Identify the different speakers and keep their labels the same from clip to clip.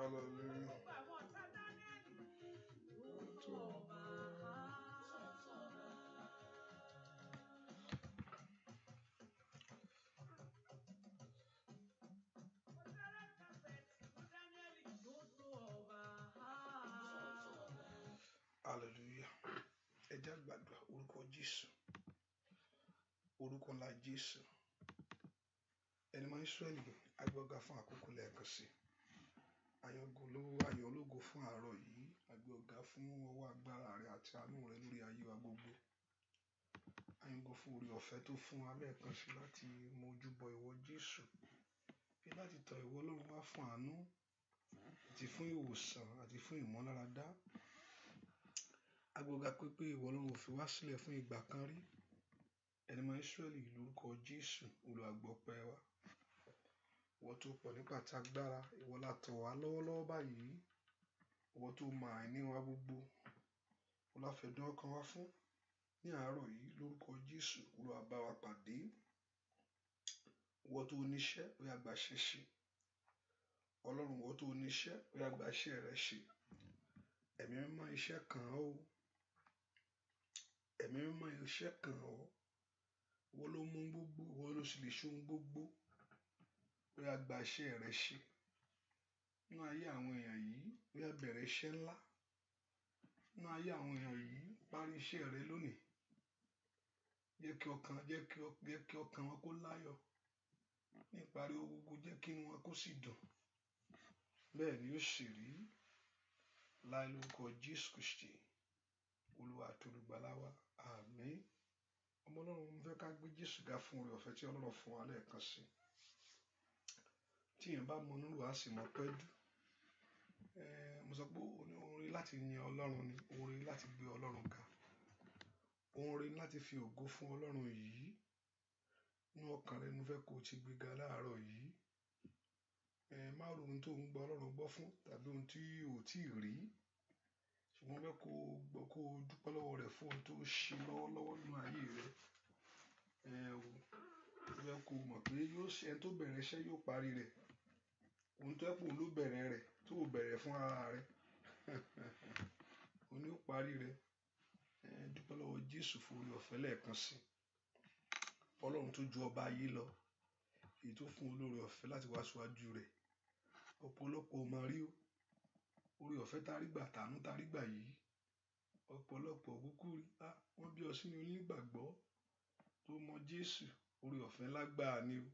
Speaker 1: Hallelujah. Hallelujah. Ẹ jẹ́ gbàdúrà orúkọ Jésù. Orúkọ ńlá Jésù. Ẹni máa ń Ísírẹ́lì agbọ́gá fún àkókò lẹ́ẹ̀kan sí. Àyàn ológo fún àárọ̀ yìí. Agbọ́gá fún ọwọ́ agbára rẹ àti àánú rẹ lórí ayé wa gbogbo. Àyàngó fún orí ọ̀fẹ́ tó fún wa lẹ́ẹ̀kan sí láti mójúbọ ìwọ Jésù. Bí láti tọ̀ ìwọ Ọlọ́run wá fún àánú àti fún ìwòsàn àti fún ìmọ̀láradá. Agbọ́gá pé ìwọ Ọlọ́run ò fi wá sílẹ̀ fún ìgbà kan rí. Ẹni máa ń Ísírẹ́lì lórúkọ Jésù olùgbàgbọ́pẹ́ wa. Ìwọ tó pọ̀ nípa ti agbára, ìwọ la tọ̀ wá lọ́wọ́lọ́wọ́ báyìí. Ìwọ tó mọ àìní wa gbogbo. Ìwọ la fẹ̀dùn ọkàn wa fún. Ní àárọ̀ yìí lórúkọ Jésù Olúwa bá wa pàdé. Ìwọ tó níṣẹ́ ó yá gbàṣẹ́ ṣe. Ọlọ́run ìwọ tó níṣẹ́ ó yá gbàṣẹ́ rẹ ṣe. Ẹ̀mí mímọ́ iṣẹ́ kan ó. Ẹ̀mí mímọ́ iṣẹ́ kan ó. Ìwọ ló mú gbogbo, ìwọ ló sì lè ṣohun gbogbo. Ó yá gbàṣẹ́ rẹ ṣe. Nínú ayé àwọn èèyàn yìí ó yá bẹ̀rẹ̀ iṣẹ́ ńlá. Nínú ayé àwọn èèyàn yìí parí iṣẹ́ rẹ lónìí. Jẹ́ kí ọkàn wọn kó láyọ̀. Ní ìparí ohun gbogbo jẹ́ kí inú wọn kó sì dùn. Bẹ́ẹ̀ ni ó sì rí. Láì lórúkọ Jésù Kristi Olúwa àti Olùgbàlà wa. Àmín. Ọmọ Ọlọ́run mo fẹ́ ká gbé Jésù ga fún oore ọ̀fẹ́ tí Ọlọ́run fún wa lẹ́ẹ̀kan sí. Tí èèyàn bá mọ nínú wa sì mọ pẹ́ dù. Mo sọ pé orin láti yin Ọlọ́run ni, orin láti gbé Ọlọ́run ga. Orin láti fi ògo fún Ọlọ́run yìí. Inú ọkàn rẹ mo fẹ́ kó o ti gbéga láàárọ̀ yìí. Má ro ohun tó ń gba Ọlọ́run gbọ́ fún tàbí ohun tí ò tí ì rí. Ṣùgbọ́n fẹ́ kó o dúpẹ́ lọ́wọ́ rẹ̀ fún ohun tó ṣe lọ́wọ́lọ́wọ́ nínú ayé rẹ. Fẹ́ kó o mọ̀ pé ẹni tó bẹ̀rẹ̀ iṣẹ́ yóò parí rẹ̀. Ohun tó ẹ̀pọ̀ ló bẹ̀rẹ̀ rẹ̀ tó ò bẹ̀rẹ̀ fún ara rẹ̀. Òun ni ó parí rẹ̀. Dúpẹ́ lọ́wọ́ Jésù fún oore ọ̀fẹ́ lẹ́ẹ̀kan sí. Ọlọ́run tó ju ọba ayé lọ. Èyí tó fún olóore ọ̀fẹ́ láti wá síwájú rẹ̀. Ọ̀pọ̀lọpọ̀ ò mọ̀ rí o. Oore ọ̀fẹ́ tá rí gbà tàánú tá rí gbà yìí. Ọ̀pọ̀lọpọ̀ kúkú rí. Wọ́n bí ọ sínú onígbàgbọ́ tó mọ Jésù. Oore ọ̀fẹ́ lágbàá ni o.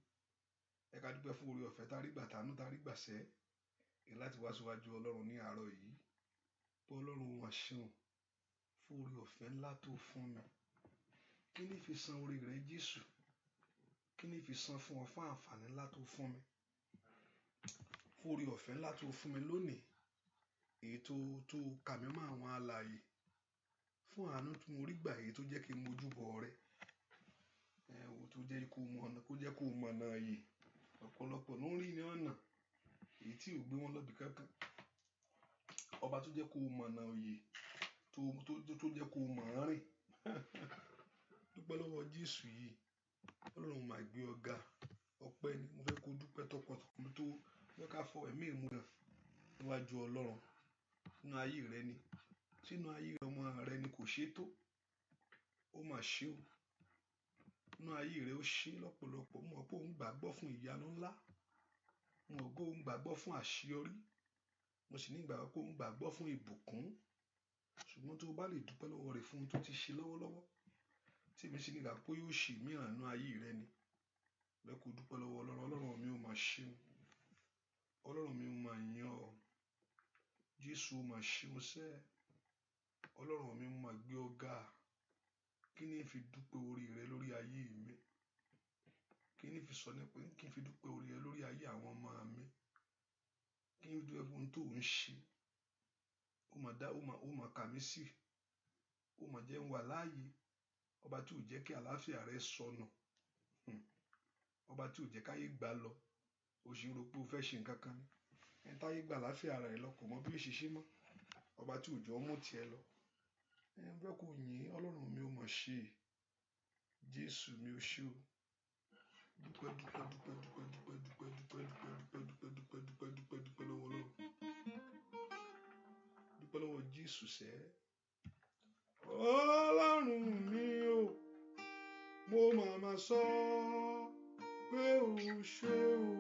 Speaker 1: Ẹ ká dúpẹ́ fún oore ọ̀fẹ́ tá rí gbà tàánú tá rí gbà sẹ́. Èyí láti wá síwájú Ọlọ́run ní àárọ̀ yìí. Pé Ọlọ́run wá ṣeun fún oore ọ̀fẹ́ ńlá tó fún mi. Kí ni fi san oore rẹ Jésù? Kí ni fi san fún ọ fún àǹfààní ńlá tó fún mi? Fún oore ọ̀fẹ́ ńlá tó fún mi lónìí. Èyí tó kà mí mọ́ àwọn alààyè. Fún àánú tí mo rí gbà èyí tó jẹ́ kí n mójúbọ rẹ. Tó jẹ́ kó mọ̀ náà yìí. Ọ̀pọ̀lọpọ̀ ló ń rí ní ọ̀nà èyí tí ò gbé wọn lọ́bi kankan. Ọba tó jẹ́ kó mọ̀ náà yìí. Tó jẹ́ kó mọ̀ rìn. Dúpẹ́ lọ́wọ́ Jésù yìí. Ọlọ́run máa gbé ọ ga. Ọpẹ́ ni mo fẹ́ kó dúpẹ́ tọkàntọkàn tó fẹ́ ká fọ ẹ̀mí ìmúdàn níwájú Ọlọ́run. Nínú ayé rẹ ni. Sínú ayé ọmọ rẹ ni kò ṣe tó. Ó mà ṣe o. Nínú ayé rẹ ó ṣe lọ́pọ̀lọpọ̀. Mo mọ̀ pé òun gbàgbọ́ fún ìyanu ńlá. Mo mọ̀ pé òun gbàgbọ́ fún àṣeyọrí. Mo sì ní ìgbàgbọ́ pé òun gbàgbọ́ fún ìbùkún. Ṣùgbọ́n tó bá lè dúpẹ́ lọ́wọ́ rẹ̀ fún ohun tó ti ṣe lọ́wọ́lọ́wọ́. Tí èmi sì ní ìgbàgbọ́ pé yóò ṣe mìíràn nínú ayé rẹ ni. Bẹ́ẹ̀ kó dúpẹ́ lọ́wọ́ Ọlọ́run. Ọlọ́run mi ò máa ṣeun. Ọlọ́run mi ò máa yàn ọ́. Jésù ò máa ṣeun sẹ́. Ọlọ́run mi ò máa gbé ọ ga. Kí ni fi dúpẹ́ orí rẹ lórí ayé mi? Kí ni fi sọ nípa kí n fi dúpẹ́ orí rẹ lórí ayé àwọn ọmọ mi? Kí n fi dúpẹ́ fún ohun tó ń ṣe? Ó máa kà mí sí. Ó máa jẹ́ ń wà láàyè. Ọba tí ò jẹ́ kí àlàáfíà rẹ sọnù. Ọba tí ò jẹ́ káyé gbà lọ. O sì ń rò pé o fẹ́ ṣe nǹkan kan ni. Ẹni táyé gbà àlàáfíà rẹ lọ kò mọ bí ó ṣe ṣe mọ́. Ọba tí ò jọ mú tiẹ̀ lọ. Fẹ́ kó yìn Ọlọ́run mi ò mọ̀ ṣe. Jésù mi ò ṣe o. Dúpẹ́ lọ́wọ́ Ọlọ́run. Jésù sẹ́. Ọlọ́run mi o, mo máa sọ pé o ṣé o.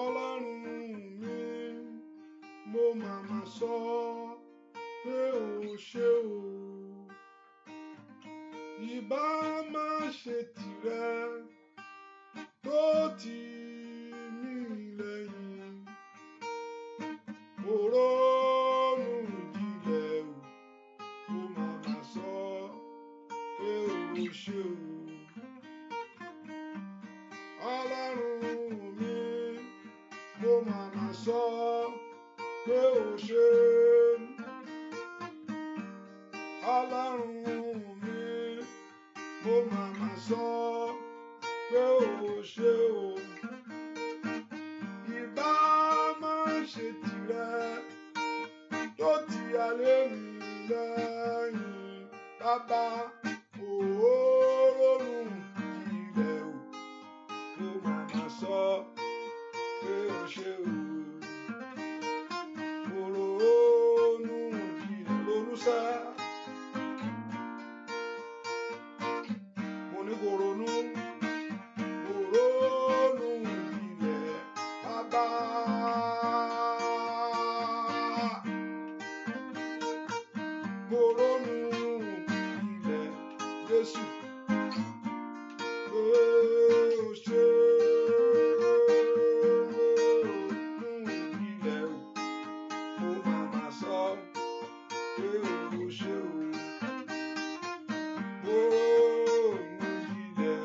Speaker 1: Ọlọ́run mi, mo máa sọ pé o ṣé o. Ìbá má ṣe tìrẹ tó tì mí lẹ́yìn. Mo ronú jinlẹ̀ o, mo máa sọ pé o ṣé o. Ọlọ́run mi, mo máa sọ pé o ṣé. Ọlọ́run mi, mo máa sọ pé o ṣé o. Ìbá má ṣe tìrẹ tó ti alẹ́ mi lẹ́yìn. Bàbá òórùn ilẹ̀ o, mo máa sọ pé o ṣé o. Mo ronú jinlẹ̀ ronú sá. Mo ní kò ronú. Mo ronú jinlẹ̀ bàbá. Mo ronú jinlẹ̀ Jésù. Pé o ṣé jinlẹ̀ o, mo máa sọ pé o ṣé o. Mo ronú jinlẹ̀,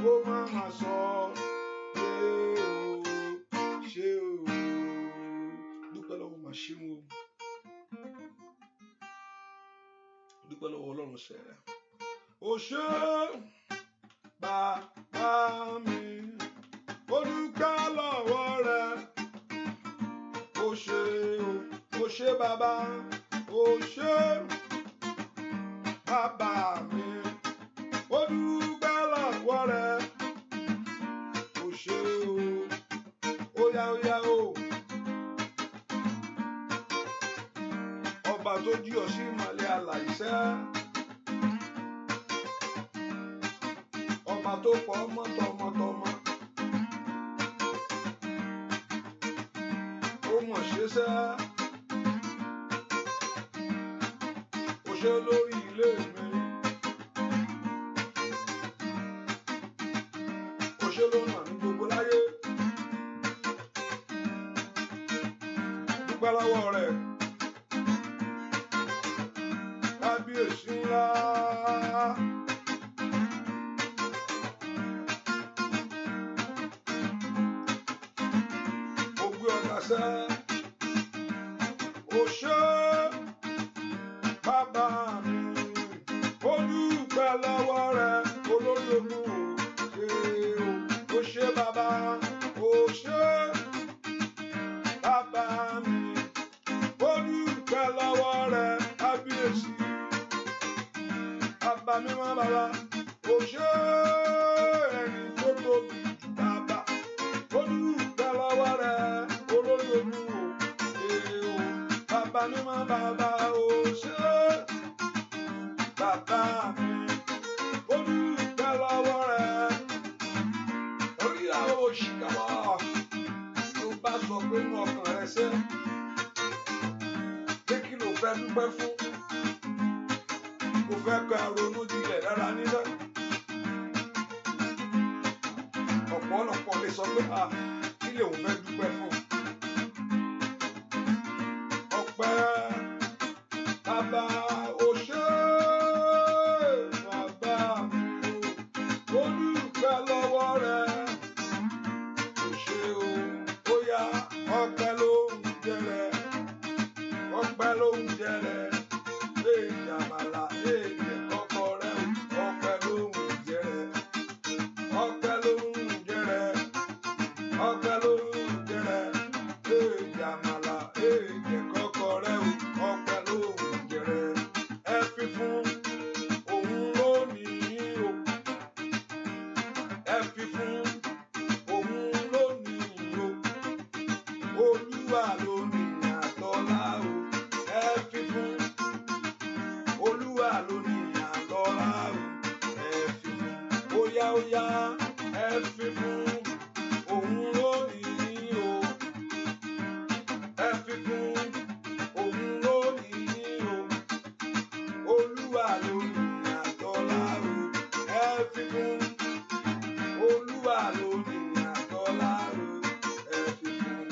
Speaker 1: mo máa sọ pé o ṣé o. Dúpẹ́ lọ́wọ́ màá ṣe wọn. Dúpẹ́ lọ́wọ́ Ọlọ́run sẹ́. O ṣé bàbá mi, mo dúpẹ́ lọ́wọ́ rẹ. O ṣé o, o ṣé bàbá, o ṣé bàbá mi, mo dúpẹ́ lọ́wọ́ rẹ. O ṣé o, óyá óyá o. Ọba tó jí ọ sí ìmọ́lẹ̀ alààyè sẹ́. Ọba tó pọ̀ ọmọ tọmọtọmọ. Ó mọ̀ ṣe sẹ́. O ṣé lórí ilé mi. O ṣé lọ́nà ní gbogbo láyé. Dúpẹ́ lọ́wọ́ rẹ̀. Kábíyèsí ńlá. Mo gbé ọ̀gá sẹ́. O ṣé bàbá mi, mo dúpẹ́ lọ́wọ́ rẹ. Olórí ogun o ṣé bàbá, o ṣé bàbá mi, mo dúpẹ́ lọ́wọ́ rẹ. Kábíyèsí bàbá mi wá bàbá, o ṣé ẹni tó tóbi jù bàbá, mo dúpẹ́ lọ́wọ́ rẹ. Olórí ogun o bàbá mi wá bàbá, o ṣé bàbá mi, mo dúpẹ́ lọ́wọ́ rẹ. Orí àwọn òṣìkà wá tó bá sọ pé inú ọkàn rẹ sẹ́. Pé kí ló fẹ́ dúpẹ́ fún? Mo fẹ́ ká ronú jinlẹ̀ dára nílẹ̀. Ọ̀pọ̀lọpọ̀ lè sọ pé kí lè òun fẹ́ dúpẹ́ fún? Ọpẹ́ bàbá o ṣé bàbá mi o, mo dúpẹ́ lọ́wọ́ rẹ. O ṣé o, ó yá ọpẹ́ ló ń jẹrẹ, ọpẹ́ ló ń jẹrẹ. Èyí àmàlà èyí kọ́kọ́ rẹ o, ọpẹ́ ló ń jẹrẹ, ọpẹ́ ló ń jẹrẹ, ọpẹ́ ló ń jẹrẹ. Èyí àmàlà èyí kọ́kọ́ rẹ o, ọpẹ́ ló ń jẹrẹ. Ẹ fi fún òun lónìí o, ẹ fi fún òun lónìí o. Olúwa lónìí ẹ fi fún òun lónìí o, ẹ fi fún òun lónìí o, Olúwa lónìí àtọ́lá o, ẹ fi fún Olúwa lónìí àtọ́lá o, ẹ fi fún,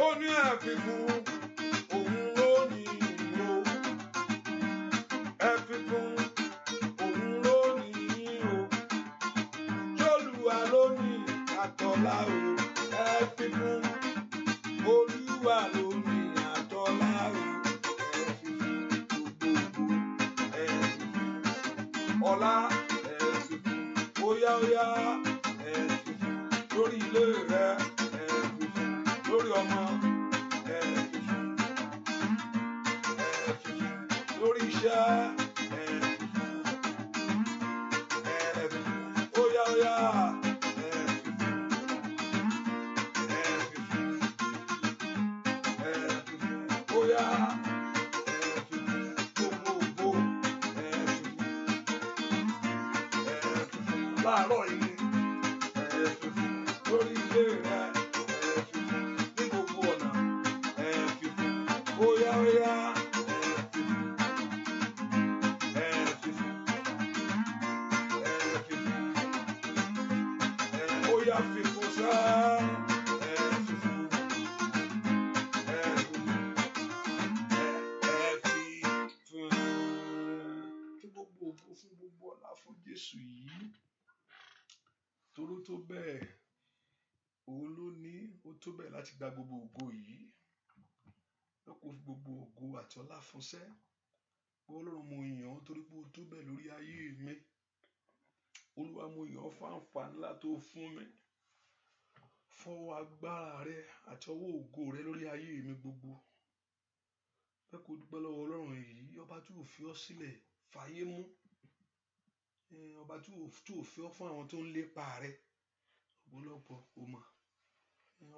Speaker 1: ó ní ẹ fi fún òun lónìí o, ẹ fi fún òun lónìí o, Olúwa lónìí àtọ́lá o, ẹ fi fún Olúwa lónìí àtọ́lá o, ẹ fi fún gbogbo, ẹ fi fún ọlá, ẹ fi fún óyá óyá, ẹ fi fún lórí ilé rẹ, ẹ fi fún lórí ọmọ, ẹ fi fún, ẹ fi fún lórí iṣẹ́, ẹ fi fún, ẹ fi fún óyá óyá, ẹ fi fún, ẹ fi fún, ẹ fi fún óyá, ẹ fi fún gbogbo ògo, ẹ fi fún, ẹ fi fún láàárọ̀ yìí, ẹ fi fún lórí ilé rẹ, ẹ fi fún ní gbogbo ọ̀nà, ẹ fi fún óyá óyá, ẹ fi fún, ẹ fi fún, ẹ fi fún, óyá fi fún sá, ẹ fi fún, ẹ fi fún, ẹ fi fún. Kí gbogbo ògo fún gbogbo ọlá fún Jésù yìí, toró tó bẹ́ẹ̀, òun ló ní, ó tó bẹ́ẹ̀ láti gba gbogbo ògo yìí, ẹ kò fi gbogbo ògo àti ọlá fún sẹ́. Ọlọ́run mo yàn ọ́ torí pé ó tó bẹ́ẹ̀ lórí ayé mi. Olúwa mo yàn ọ́ fún àǹfààní ńlá tó fún mi, fọwọ́ agbára rẹ àti ọwọ́ ògo rẹ lórí ayé mi gbogbo. Ẹ kò dúpẹ́ lọ́wọ́ Ọlọ́run yìí, ọba tí ò fi ọ́ sílẹ̀ fàyè mú, ọba tí ò fi ọ́ fún àwọn tó ń lépa rẹ ọ̀pọ̀lọpọ̀ kò mọ̀,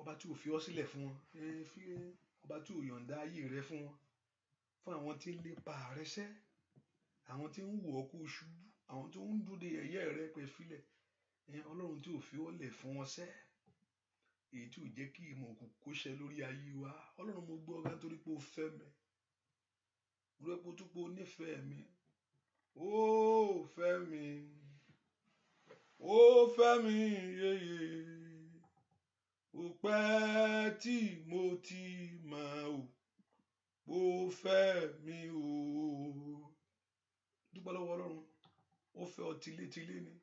Speaker 1: ọba tí ò fi ọ́ sílẹ̀ fún wọn, ọba tí ò yọ̀ǹda ayé rẹ fún wọn, fún àwọn tí ń lépa rẹ sẹ́, àwọn tí ń wò ọ́ kó ṣubú, àwọn tó ń dúdé ẹ̀yẹ́ rẹ pẹ̀ filẹ̀, Ọlọ́run tí ò fi ọ́ lẹ̀ fún wọn sẹ́, èyí tí ò jẹ́ kí ìmọ̀ òkùnkùn kó ṣẹ lórí ayé wa. Ọlọ́run mo gbọ́ ọ̀gá nítorí pé o fẹ́ mi, rẹ kó tó pé o nífẹ̀ẹ́ mi, ó fẹ́ mi, ó fẹ́ mi yeye, ó pẹ́ tí mo ti mọ̀ ó fẹ́ mi o. Dúpẹ́ lọ́wọ́ Ọlọ́run, ó fẹ́ ọ tilétilé ni,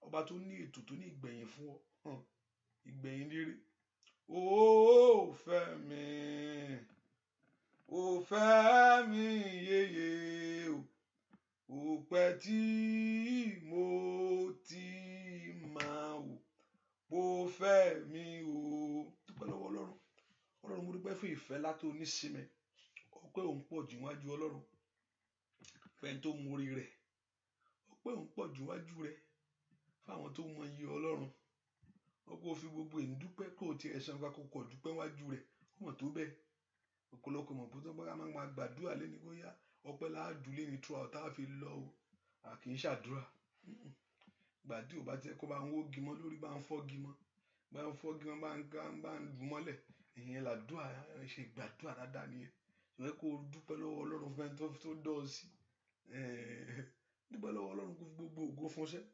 Speaker 1: ọba tó ní ètò tó ní ìgbẹ̀yìn fún ọ, ìgbẹ̀yìn rere. Ó fẹ́ mi, ó fẹ́ mi yeye ó pẹ́ tí mo ti mọ̀ ó fẹ́ mi o. Dúpẹ́ lọ́wọ́ Ọlọ́run. Ọlọ́run mo dúpẹ́ fún ìfẹ́ látó ní sí mi, ọpẹ́ òun pọ̀ jù wájú Ọlọ́run, fẹ́ni tó mú orí rẹ̀, ọpẹ́ òun pọ̀ jù wájú rẹ̀, fáwọn tó mọ iye Ọlọ́run, ọpẹ́ òfin gbogbo ìdúpẹ́ kò tí ẹ̀sán ká kó kọ̀ dúpẹ́ wájú rẹ̀, ó mọ̀ tó bẹ́ẹ̀. Ọ̀pọ̀lọpọ̀ mọ̀ pé tó bá máa gbàdúrà lẹ́ni bóyá ọpẹ́ láàdùn lẹ́ni tó àwọn táwọn fi lọ o, kì í ṣàdúrà. Gbàdúrà bá tẹ́ kó bá ń wógi mọ́ lórí, bá ń fọ́gi mọ́, bá ń fọ́gi mọ́, bá ń lù mọ́lẹ̀, ìyẹn làdúrà, ṣe gbàdúrà dáadáa nìyẹn. Ìwé kó dúpẹ́ lọ́wọ́ Ọlọ́run fún ẹni tó dọ̀ ọ́ sí. Dúpẹ́ lọ́wọ́ Ọlọ́run kó fi gbogbo ògo fún ṣẹ́.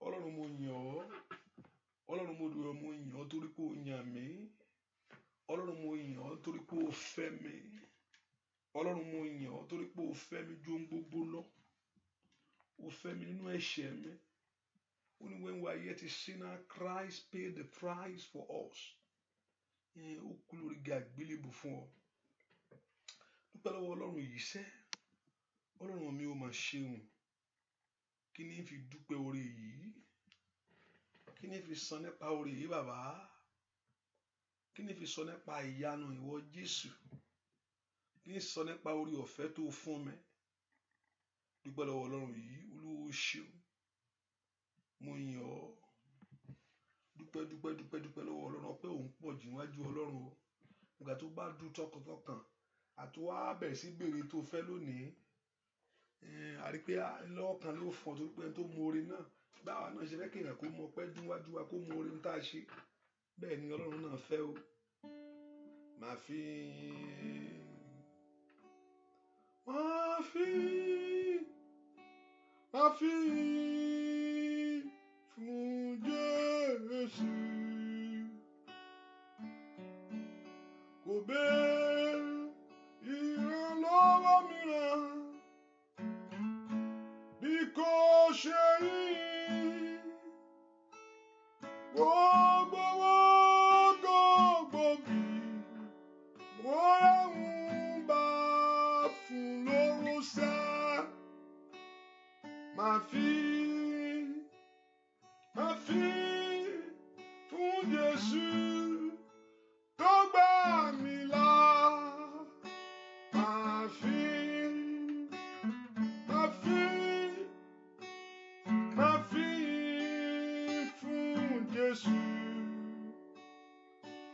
Speaker 1: Ọlọ́run mo yàn ọ́, Ọlọ́run mo dùn ọ́, mo yàn ọ́ torí pé o yàn mí. Ọlọ́run mo yàn ọ́ torí pé o fẹ́ mi. Ọlọ́run mo yàn ọ́ torí pé o fẹ́ mi ju ohun gbogbo lọ. O fẹ́ mi nínú ẹ̀ṣẹ̀ mi. Ó ní when we are yet a sinner, Christ paid the price for us. Ó kú lórí igi àgbélébùú fún ọ. Dúpẹ́ lọ́wọ́ Ọlọ́run yìí sẹ́. Ọlọ́run mi ò mà ṣeun. Kí ni fi dúpẹ́ oore yìí? Kí ni fi san nípa oore yìí bàbá? Kí ni fi sọ nípa ìyanu ìwọ Jésù? Kí ni sọ nípa oore ọ̀fẹ́ tó fún mi? Dúpẹ́ lọ́wọ́ Ọlọ́run yìí, Olúwa ṣeun. Mo yàn ọ́. Dúpẹ́ lọ́wọ́ Ọlọ́run, ọpẹ́ òun pọ̀ jù níwájú Ọlọ́run o. Nígbà tó bá dùn tọkàntọkàn, àti wá bẹ̀rẹ̀ sí béèrè tó fẹ́ lónìí. Àrí pé lọ́ọ̀kan ló fọ̀ torí pé ẹni tó mọ oore náà báwa náà ṣe fẹ́ kéèyàn kó mọ pẹ́ níwájú wa kó mọ orin tá a ṣe bẹ́ẹ̀ ni Ọlọ́run náà fẹ́ o. Máa fi fún Jésù kò béèrè ìrànlọ́wọ́ mìíràn bí kò ṣe yìn. Gbogbo bí bóyá ń bá fún lówó sá. Máa fi fún Jésù tó gbà mí là. Máa fi fún Jésù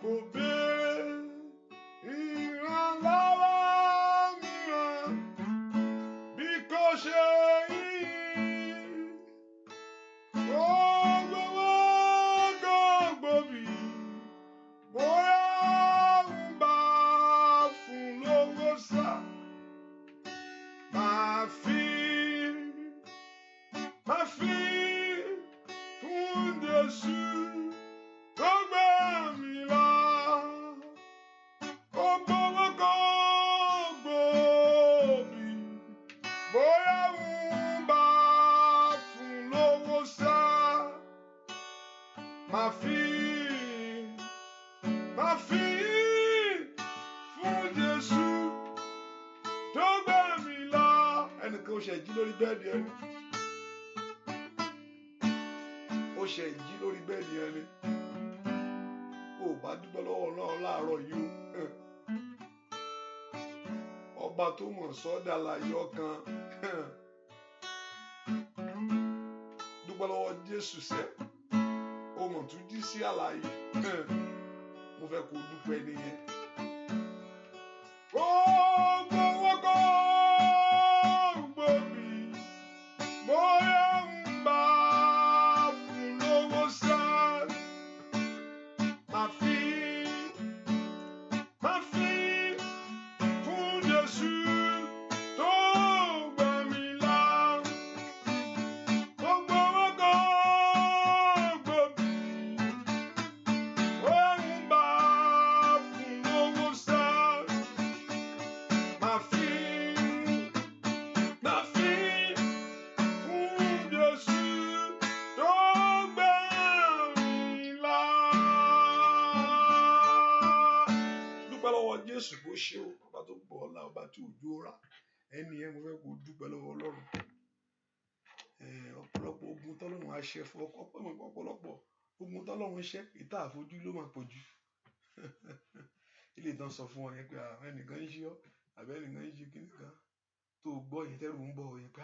Speaker 1: kò béèrè ìrànlọ́wọ́ mìíràn bí kò ṣe yìn. Gbogbo bí bóyá ń bá fún lówó sá. Máa fi fún Jésù tó gbà mí là. Gbogbo bí bóyá ń bá fún lówó sá. Máa fi fún Jésù tó gbà mí là. Ẹnìkan ó ṣe jí lórí bẹ́ẹ̀dì ẹni. Ó ṣe jí lórí bẹ́ẹ̀dì ẹni. Ó bá dúpẹ́ lọ́wọ́ Ọlọ́run láàárọ̀ yìí o. Ọba tó mọ̀ sọ́dà láyé ọkàn. Dúpẹ́ lọ́wọ́ Jésù sẹ́. Ó mọ̀ tún jí sí àlàyé. Mo fẹ́ kó dúpẹ́ nìyẹn. Gbogbo bí bóyá ń bá fún lówó sá. Máa fi fún Jésù tó gbà mí là. Gbogbo bí bóyá ń bá fún lówó sá. Máa fi fún Jésù tó gbà mí là. Dúpẹ́ lọ́wọ́ Jésù bó ṣe o, ọba tó gbọ́ ọ̀la, ọba tí òjò rà. Ẹni yẹn mo fẹ́ kó dúpẹ́ lọ́wọ́ Ọlọ́run. Ọ̀pọ̀lọpọ̀ ogun tọ́lọ́run á ṣe fún ọ̀pọ̀lọpọ̀ ogun tọ́lọ́run ṣe ìta àfojú ló máa pọ̀jù. Ilé ìtàn sọ fún ọ yẹn pé ẹnìkan ń ṣe ọ́ àbí ẹnìkan ń ṣe kíní kan tó gbọ́ yẹn tẹ́rù ń bọ̀ yẹn pé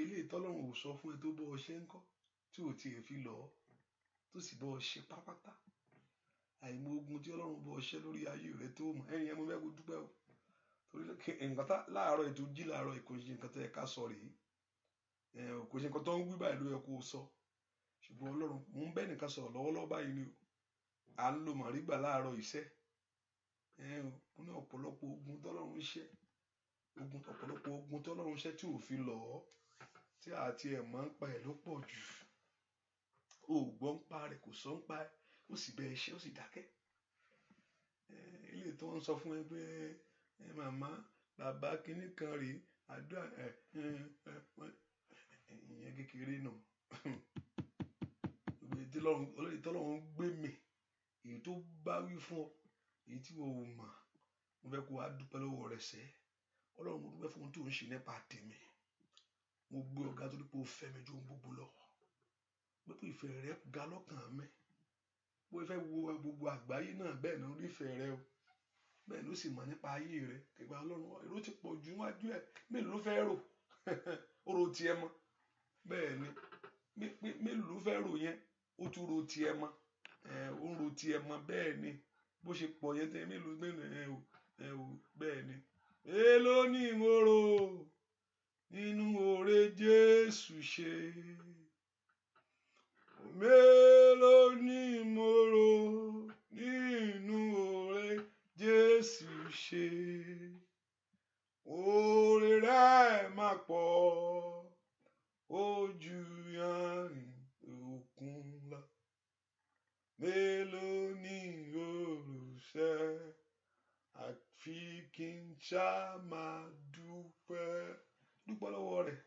Speaker 1: ilé ìtọ́lọ́run ò sọ fún ẹ tó bọ́ ọ ṣe ń kọ́ tí ò tiẹ̀ fi lọ tó sì bọ́ ọ ṣe pápátá. Àìmọ̀ ogun tí Ọlọ́run bọ́ ọ ṣe lórí ayé rẹ tó mọ̀ ẹ̀yìn ẹ̀ mo fẹ́ kó dúpẹ́ o. Torí nǹkan tá láàárọ̀ ètò jí láàárọ̀ kò ṣe nǹkan tó yẹ ká sọ rèé. Kò ṣe nǹkan tó ń wí báyìí ló yẹ kó sọ. Ṣùgbọ́n Ọlọ́run mò ń bẹ́ nìkan sọ̀rọ̀ lọ́wọ́lọ́wọ́ báyìí ni o. À ń lo màrígbà láàárọ̀ iṣẹ́. Mo ní ọ̀pọ̀lọpọ̀ ogun tọ́lọ́run ṣẹ́. Ọ̀pọ̀lọpọ̀ ogun tọ́lọ́run ṣẹ́ tí ò fi lọ tí àti ẹ̀ máa ń pa ẹ̀ ló pọ̀ jù. O ò gbọ́ ń pa rẹ̀ kò sọ ń pa ẹ̀ ó sì bẹ iṣẹ́ ó sì dákẹ́. Ilé tó ń sọ fún ẹ pé màmá bàbá kinní kan rèé àdúrà ìyẹn kékeré náà. Olórí tọ́lọ́run gbé mi èyí tó bá wí fún ọ èyí tí wọ́n ò mọ̀ mo fẹ́ kó wá dúpẹ́ lọ́wọ́ rẹ̀ sẹ́. Ọlọ́run mo dúpẹ́ fún ohun tó ń ṣe nípa tèmi. Mo gbé ọ̀gá torí pé o fẹ́ mi ju ohun gbogbo lọ. Pé ìfẹ́ rẹ ga lọ́kàn mi. Bó fẹ́ wo gbogbo àgbáyé náà bẹ́ẹ̀ náà rí ìfẹ́ rẹ o. Bẹ́ẹ̀ ló sì mọ̀ nípa ayé rẹ. Ìgbà Ọlọ́run èrò ti pọ̀ jù níwájú ẹ̀. Mélòó ló fẹ́ rò? Ó ro tiẹ̀ mọ́. Bẹ́ẹ̀ ni mélòó ló fẹ́ rò yẹn? Ó tún ro tiẹ̀ mọ́. Ó ń ro tiẹ̀ mọ́ bẹ́ẹ̀ ni. Bó ṣe pọ̀ yẹn tẹ́ mélòó bẹ́ẹ̀ ni. Èló ni mo rò nínú oore Jésù ṣe. Mélòó ni mo rò nínú oore Jésù ṣe. Oore rẹ̀ máa pọ̀, ó ju yanrìn òkun lọ. Mélòó ni olùṣẹ́, àfi kí n ṣá máa dúpẹ́. Dúpẹ́ lọ́wọ́ rẹ̀.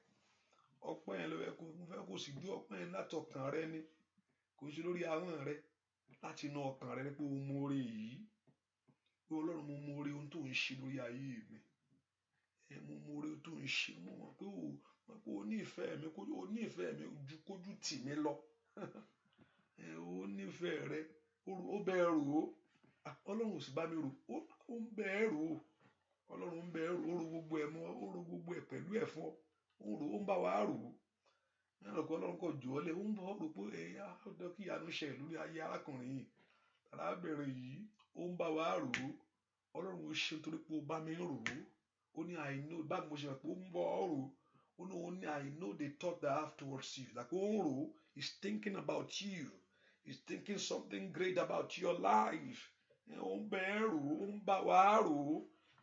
Speaker 1: Ọpẹ́ yẹn ló fẹ́ kó sì gbé ọpẹ́ yẹn látọkàn rẹ ni, kò sí lórí ahọ́n rẹ, láti inú ọkàn rẹ ni pé o mọ oore yìí. Pé Ọlọ́run, mo mọ oore ohun tó ń ṣe lórí ayé mi. Mo mọ oore ohun tó ń ṣe. Mo mọ̀ pé o nífẹ̀ẹ́ mi, o nífẹ̀ẹ́ mi ju kójú tì mí lọ. Ó nífẹ̀ẹ́ rẹ, ó bẹ́ẹ̀ rò ó. Ọlọ́run ò sì bá mi rò ó, ń bẹ́ẹ̀ rò ó. Ọlọ́run ń bẹ́ẹ̀ rò ó, ro gbogbo ẹ̀ mọ́, ó ro gbogbo ẹ̀ pẹ̀lú ẹ̀ fún ọ. Ó ń bá wa rò ó. Ọlọ́run kò jù ọ́ lẹ̀, ó ń bọ̀ rò pé ó dọ́ kí ìyanu ṣẹlẹ̀ lórí ayé arákùnrin yìí, arábìnrin yìí. Ó ń bá wa rò ó. Ọlọ́run ó ṣe nítorí pé ó bá mi rò ó. Ó ní I know, báwo mo ṣe mọ̀ pé ó ń bọ̀ rò ó. Ó ní I know the thought that I have towards you. Like ó ń rò ó, he's thinking about you. He's thinking something great about your life. Ó ń bẹ́ẹ̀ rò ó, ó ń bá wa rò ó.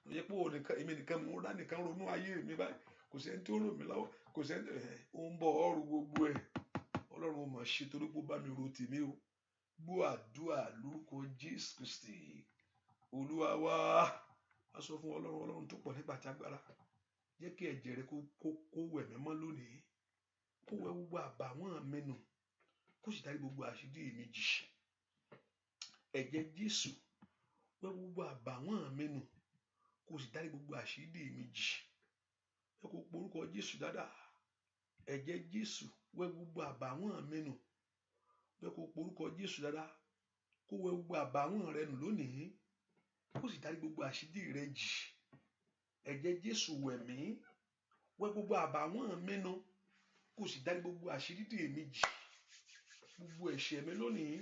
Speaker 1: Ó yẹ pé èmi nìkan mo rá nìkan ronú ayé mi báyìí. Kò sẹ́ni tó rò mí lọ́wọ́, kò sẹ́ni ó ń bọ̀ rò gbogbo ẹ̀. Ọlọ́run ó máa ṣe torí pé ó bá mi ro tèmi o. Gbọ́ àdúrà lórúkọ Jésù Kristi Olúwa wa. A sọ fún Ọlọ́run tó pọ̀ nígbà tí agbára. Jẹ́ kí ẹ̀jẹ̀ rẹ kó wẹ̀ mí mọ́ lónìí. Kó wẹ gbogbo àbàwọ́n mi nù. Kó sì dárí gbogbo àṣírí mi jì. Ẹ̀jẹ̀ Jésù wẹ gbogbo àbàwọ́n mi nù. Kó sì dárí gbogbo àṣírí mi jì. Ẹ kó porúkọ Jésù dáadáa. Ẹ̀jẹ̀ Jésù wẹ gbogbo àbàwọ́n mi nù. Ẹ kó porúkọ Jésù dáadáa. Kó wẹ gbogbo àbàwọ́n rẹ nù lónìí. Kó sì dárí gbogbo àṣírí rẹ jì. Ẹ̀jẹ̀ Jésù wẹ̀ mí. Wẹ gbogbo àbàwọ́n mi nù. Kó sì dárí gbogbo àṣírí mi jì. Gbogbo ẹ̀ṣẹ̀ mi lónìí,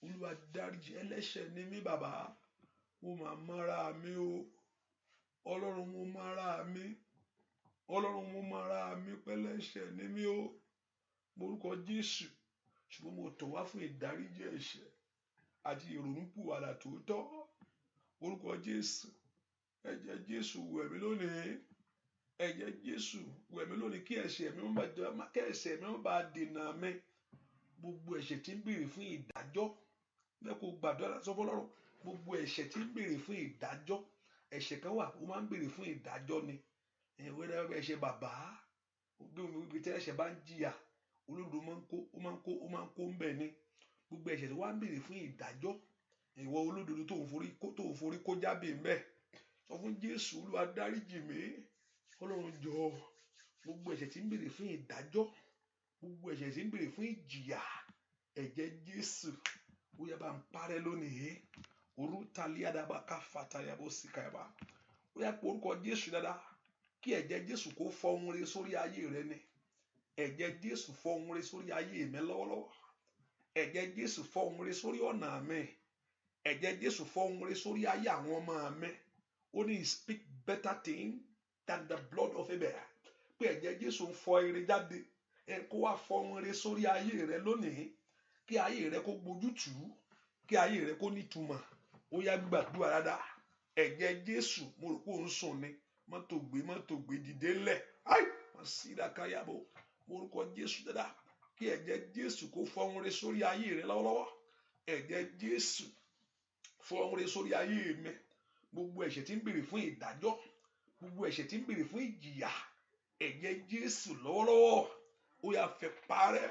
Speaker 1: Olúwa dáríjì. Ẹlẹ́ṣẹ̀ ni mí bàbá. Mo máa mọ́ra mi o. Ọlọ́run, mo mọ́ra mi. Ọlọ́run, mo mọ́ra mi pẹ́lẹ́ṣẹ̀ ni mí o. Morúkọ Jésù. Ṣùgbọ́n mo tọ̀ wá fún ìdáríjì ẹ̀ṣẹ̀ àti ìrònúpìwàdà tòótọ́. Orúkọ Jésù. Ẹ̀jẹ̀ Jésù wẹ̀ mí lónìí. Ẹ̀jẹ̀ Jésù wẹ̀ mí lónìí kí ẹ̀ṣẹ̀ mi má bàa dènà mi. Gbogbo ẹ̀ṣẹ̀ tí ń béèrè fún ìdájọ́. Bẹ́ẹ̀ kó gbàdúrà sọ fún Ọlọ́run. Gbogbo ẹ̀ṣẹ̀ tí ń béèrè fún ìdájọ́. Ẹ̀ṣẹ̀ kan wà ó máa ń béèrè fún ìdájọ́ ni. Ẹ̀ṣẹ̀ bàbá. Bí tí ẹ̀ṣẹ̀ bá ń jìyà, olódodo máa ń kó ń bẹ̀ ni. Gbogbo ẹ̀ṣẹ̀ tó wá ń béèrè fún ìdájọ́. Ìwọ olódodo tó ń forí kó jábì ń bẹ̀. Sọ fún Jésù, Olúwa dáríjì mí. Ọlọ́run jọ̀ọ́. Gbogbo ẹ̀ṣẹ̀ tí ń béèrè fún ìdájọ́. Gbogbo ẹ̀ṣẹ̀ tí ń béèrè fún ìjìyà. Ẹ̀jẹ̀ Jésù ó yá bá ń parẹ́ lónìí. Orútaliadaba káfàtàyàbó síkàyàbá. Ó yá pé orúkọ Jésù dáadáa. Kí ẹ̀jẹ̀ Jésù kó fọ ohun rere sórí ayé rẹ ni. Ẹ̀jẹ̀ Jésù fọ ohun rere sórí ayé mi lọ́wọ́lọ́wọ́. Ẹ̀jẹ̀ Jésù fọ ohun rere sórí ọ̀nà mi. Ẹ̀jẹ̀ Jésù fọ ohun rere sórí ayé àwọn ọmọ mi. Ó ní speak better thing than the blood of Abel. Pé ẹ̀jẹ̀ Jésù ń fọ ire jáde. Kó wá fọ ohun rere sórí ayé rẹ lónìí. Kí ayé rẹ kó gbójútù. Kí ayé rẹ kó nítumọ̀. Ó yá gbàdúrà dáadáa. Ẹ̀jẹ̀ Jésù, mo rò pé ó ń sùn ni. Mọ́tò gbé dìde lẹ̀. Wọ́n sì dákáyàbò. Orúkọ Jésù dáadáa. Kí ẹ̀jẹ̀ Jésù kó fọ ohun rere sórí ayé rẹ lọ́wọ́lọ́wọ́. Ẹ̀jẹ̀ Jésù fọ ohun rere sórí ayé mi. Gbogbo ẹ̀ṣẹ̀ tí ń béèrè fún ìdájọ́. Gbogbo ẹ̀ṣẹ̀ tí ń béèrè fún ìjìyà. Ẹ̀jẹ̀ Jésù lọ́wọ́lọ́wọ́. Ó yá fẹ́ parẹ́.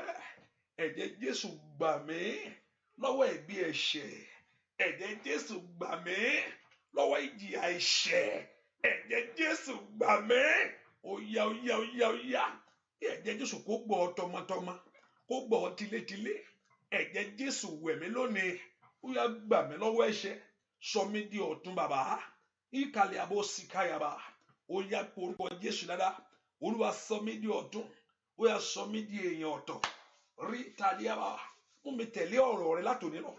Speaker 1: Ẹ̀jẹ̀ Jésù gbà mí lọ́wọ́ ẹ̀bi ẹ̀ṣẹ̀. Ẹ̀jẹ̀ Jésù gbà mí lọ́wọ́ ìjìyà ẹ̀ṣẹ̀. Ẹ̀jẹ̀ Jésù gbà mí. Ó yá. Ẹ̀jẹ̀ Jésù kó gbọ́ ọ tọmọtọmọ. Kó gbọ́ ọ tilétilé. Ẹ̀jẹ̀ Jésù wẹ̀ mí lónìí. Ó yá gbà mí lọ́wọ́ ẹ̀ṣẹ̀. Sọ mí di ọ̀tun bàbá. Ìkàlẹ̀ àbò síkáyàbá. Ó yá orúkọ Jésù dáadáa. Olúwa sọ mí di ọ̀tun. Ó yá sọ mí di èèyàn ọ̀tọ̀. Rí tàlíàbá. Mú mi tẹ̀lé ọ̀rọ̀ rẹ látòní lọ.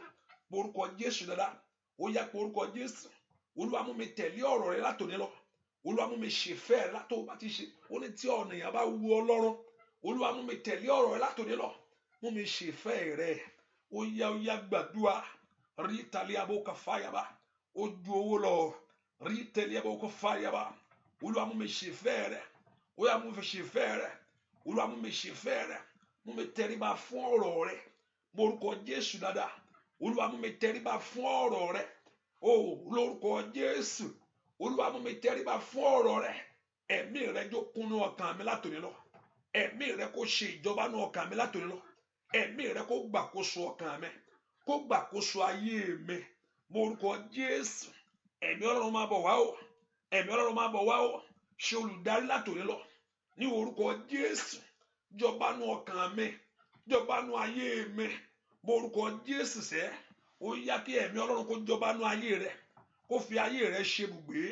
Speaker 1: Orúkọ Jésù dáadáa. Ó yá orúkọ Jésù. Olúwa mú mi tẹ̀lé ọ̀rọ̀ rẹ látòní lọ. Olúwa mú mi ṣèfẹ́ rẹ látò bá ti ṣe. Ó ní tí ọ̀nà èèyàn bá wu Ọlọ́run, Olúwa mú mi tẹ̀lé ọ̀rọ̀ rẹ látòní lọ. Mú mi ṣèfẹ́ rẹ. Ó yá gbàdúrà. Rí tàlẹ́ abóka fáyàbá. Ó ju owó lọ. Rí tẹ̀lé abóka fáyàbá. Olúwa mú mi ṣèfẹ́ rẹ. Ó yá mú mi ṣèfẹ́ rẹ. Olúwa mú mi ṣèfẹ́ rẹ. Mú mi tẹríba fún ọ̀rọ̀ rẹ. Lórúkọ Jésù dáadáa. Olúwa mú mi tẹríba fún ọ̀rọ̀ rẹ. Ó lórúkọ Jésù. Olúwa mú mi tẹríba fún ọ̀rọ̀ rẹ. Ẹ̀mí rẹ jó kúnnú ọkàn mi látòní lọ. Ẹ̀mí rẹ kó ṣe ìjọba nú ọkàn mi látòní lọ. Ẹ̀mí rẹ kó gbàkóso ọkàn mi. Kó gbàkóso ayé mi. Lórúkọ Jésù. Ẹ̀mí Ọlọ́run máa bọ̀ wá o. Ẹ̀mí Ọlọ́run máa bọ̀ wá o. Ṣe olùdarí látòní lọ. Ní orúkọ Jésù. Jọba nú ọkàn mi. Jọba nú ayé mi. Lórúkọ Jésù sẹ́. Ó yá kí ẹ̀mí Ọlọ́run kó jọba nú ayé rẹ. Kó fi ayé rẹ ṣe ibùgbé.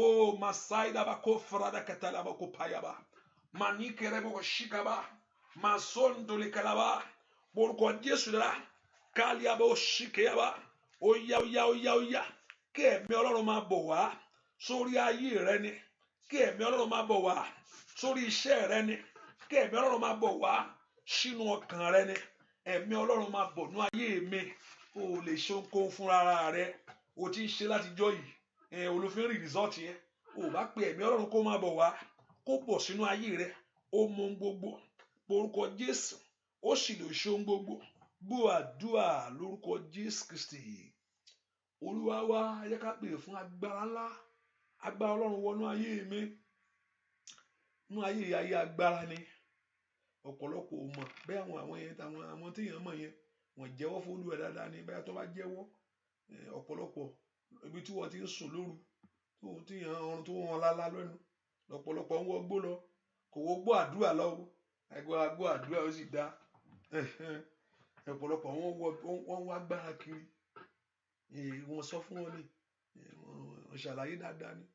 Speaker 1: Ó Masaida bá kó farada katala bá kó payaba. Mani kẹrẹ bó ṣíkaba. Masondole kalaba. Lórúkọ Jésù dára. Kálíà bó ṣíkẹ́yaba. Ó yá. Kí ẹ̀mí Ọlọ́run máa bọ̀ wá sórí ayé rẹ ni. Kí ẹ̀mí Ọlọ́run máa bọ̀ wá sórí iṣẹ́ rẹ ni. Kí ẹ̀mí Ọlọ́run máa bọ̀ wá sínú ọkàn rẹ ni. Ẹ̀mí Ọlọ́run máa bọ̀ nú ayé mi. O lè ṣe ohunkóhun fúnra rẹ. O ti ń ṣe látijọ́ yìí. Olùfín rí rìsọ́ọ̀tì yẹn. O bá pe ẹ̀mí Ọlọ́run kó máa bọ̀ wá. Kó bọ̀ sínú ayé rẹ. Ó mọ ohun gbogbo. Lórúkọ Jésù. Ó sì lè ṣe ohun gbogbo. Gbọ́ àdúrà lórúkọ Jésù Kristi. Olúwa wa, ẹ jẹ́ ká pè fún agbára ńlá. Agbára Ọlọ́run wọnú ayé mi. Nú ayé agbára ni. Ọ̀pọ̀lọpọ̀ ò mọ̀ bẹ́ẹ̀ àwọn tí èèyàn mọ̀ yẹn wọ́n jẹ́wọ́ fún Olúwa dáadáa ni bẹ́ẹ̀ tó bá jẹ́wọ́ ọ̀pọ̀lọpọ̀ ibi tí wọ́n ti ń sùn lóru tí ọrùn tó wọn lálá lẹ́nu lọ́pọ̀lọpọ̀ ń wọgbó lọ kò wọgbó àdúrà lọ́wọ́ agbó àdúrà ó sì dá ọ̀pọ̀lọpọ̀ wọ́n wá gbára kiri wọ́n sọ fún wọn ni wọ́n ṣàlàyé dáadáa ni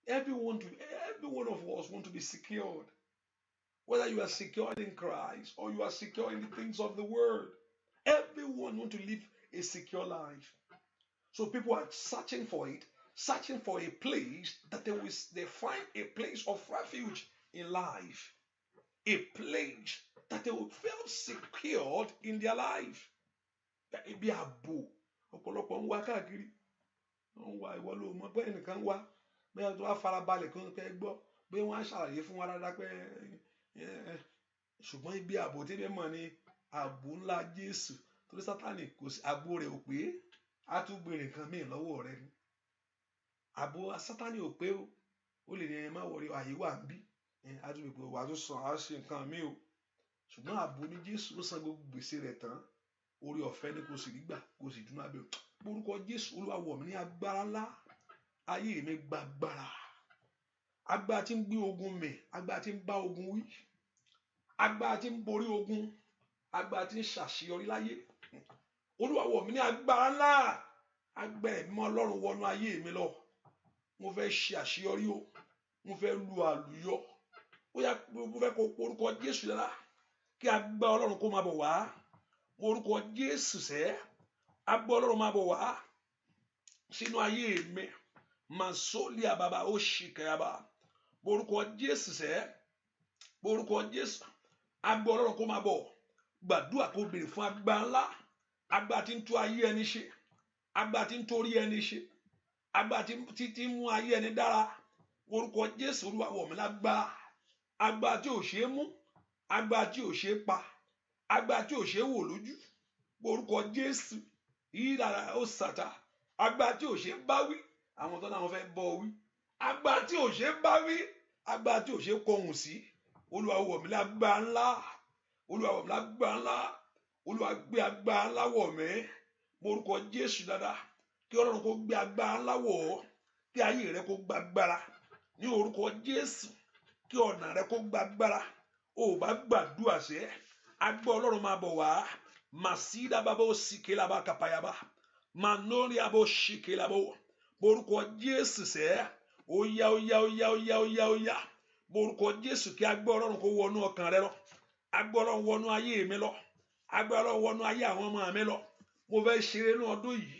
Speaker 1: every one of us want to be secured. Whether you are secured in Christ or you are secure in the things of the world, everyone wants to live a secure life. So people are searching for it, searching for a place that they find a place of refuge in life, a place that they will feel secured in their life. Ibi ààbò ọ̀pọ̀lọpọ̀ ń wá káàkiri, ń wá ìwọ ló mọ̀ bẹ́ẹ̀ nìkan wá bẹ́ẹ̀ tó wá farabalẹ̀ kan pẹ́ gbọ́ bẹ́ẹ̀ wọ́n á ṣàlàyé fún wa dáadáa pé ṣùgbọ́n ibi ààbò tí ẹ mọ̀ ni ààbò ńlá Jésù torí Sátánì kò sí ààbò rẹ̀ ò pé á tún gbèrè nǹkan míì lọ́wọ́ rẹ̀ ni ààbò Sátánì ò pé ó lè ní ẹ má wọrí àyè wà ń bí á tún gbèpè wà tó sàn á ṣe nǹkan míì o ṣùgbọ́n ààbò ní Jésù ló san gbogbo gbèsè rẹ̀ tán orí ọ̀fẹ́ ni kò sì rí gbà kò sì dúnú abẹ́ orúkọ Jésù Olúwa wọ̀ mí ní agbára ńlá ayé mi gba agbára tí ń gbé ogun mì agbára tí ń bá ogun wí agbára tí ń borí ogun agbára tí ń ṣàṣeyọrí láyé Olúwa wọ̀ mí ní agbára ńlá agbára ẹ̀mí Ọlọ́run wọnú ayé mi lọ mo fẹ́ ṣe àṣeyọrí o mo fẹ́ lu àlùyọ mo fẹ́ kó orúkọ Jésù dára kí agbára Ọlọ́run kó máa bọ̀ wá orúkọ Jésù sẹ́ agbára Ọlọ́run máa bọ̀ wá sínú ayé mi masoli ababa ó ṣìkẹ́yàbá orúkọ Jésù sẹ́ orúkọ Jésù agbára Ọlọ́run kó máa bọ̀ gbàdúrà kó béèrè fún agbára ńlá agbára tí ń tú ayé ẹni ṣe agbára tí ń torí ẹni ṣe agbára tí ń mú ayé ẹni dára orúkọ Jésù Olúwa wọ̀ mí lágbára agbára tí ò ṣeé mú agbára tí ò ṣeé pa agbára tí ò ṣeé wò lójú orúkọ Jésù ìdára ó sàtà agbára tí ò ṣeé bá wí àwọn tó náà fẹ́ bọ́ wí agbára tí ò ṣeé bá wí agbára tí ò ṣeé kọhùn sí Olúwa wọ̀ mí lágbára ńlá Olúwa wọ̀ mí lágbára ńlá Olúwa gbé agbára ńlá wọ̀ mí orúkọ Jésù dáadáa kí Ọlọ́run kó gbé agbára ńlá wọ̀ ọ́ kí ayé rẹ kó gba agbára ní orúkọ Jésù kí ọ̀nà rẹ kó gba agbára ó bá gbàdúrà sẹ́ agbára Ọlọ́run máa bọ̀ wá màsídà bàbá ó sì ké labá kàpáyàbá mànórí abó sì ké labó orúkọ Jésù sẹ́ ó yá orúkọ Jésù kí agbára Ọlọ́run kó wọnú ọkàn rẹ lọ agbára Ọlọ́run wọnú ayé mi lọ agbára Ọlọ́run wọnú ayé àwọn ọmọ mi lọ mo fẹ́ ṣeré ní ọdún yìí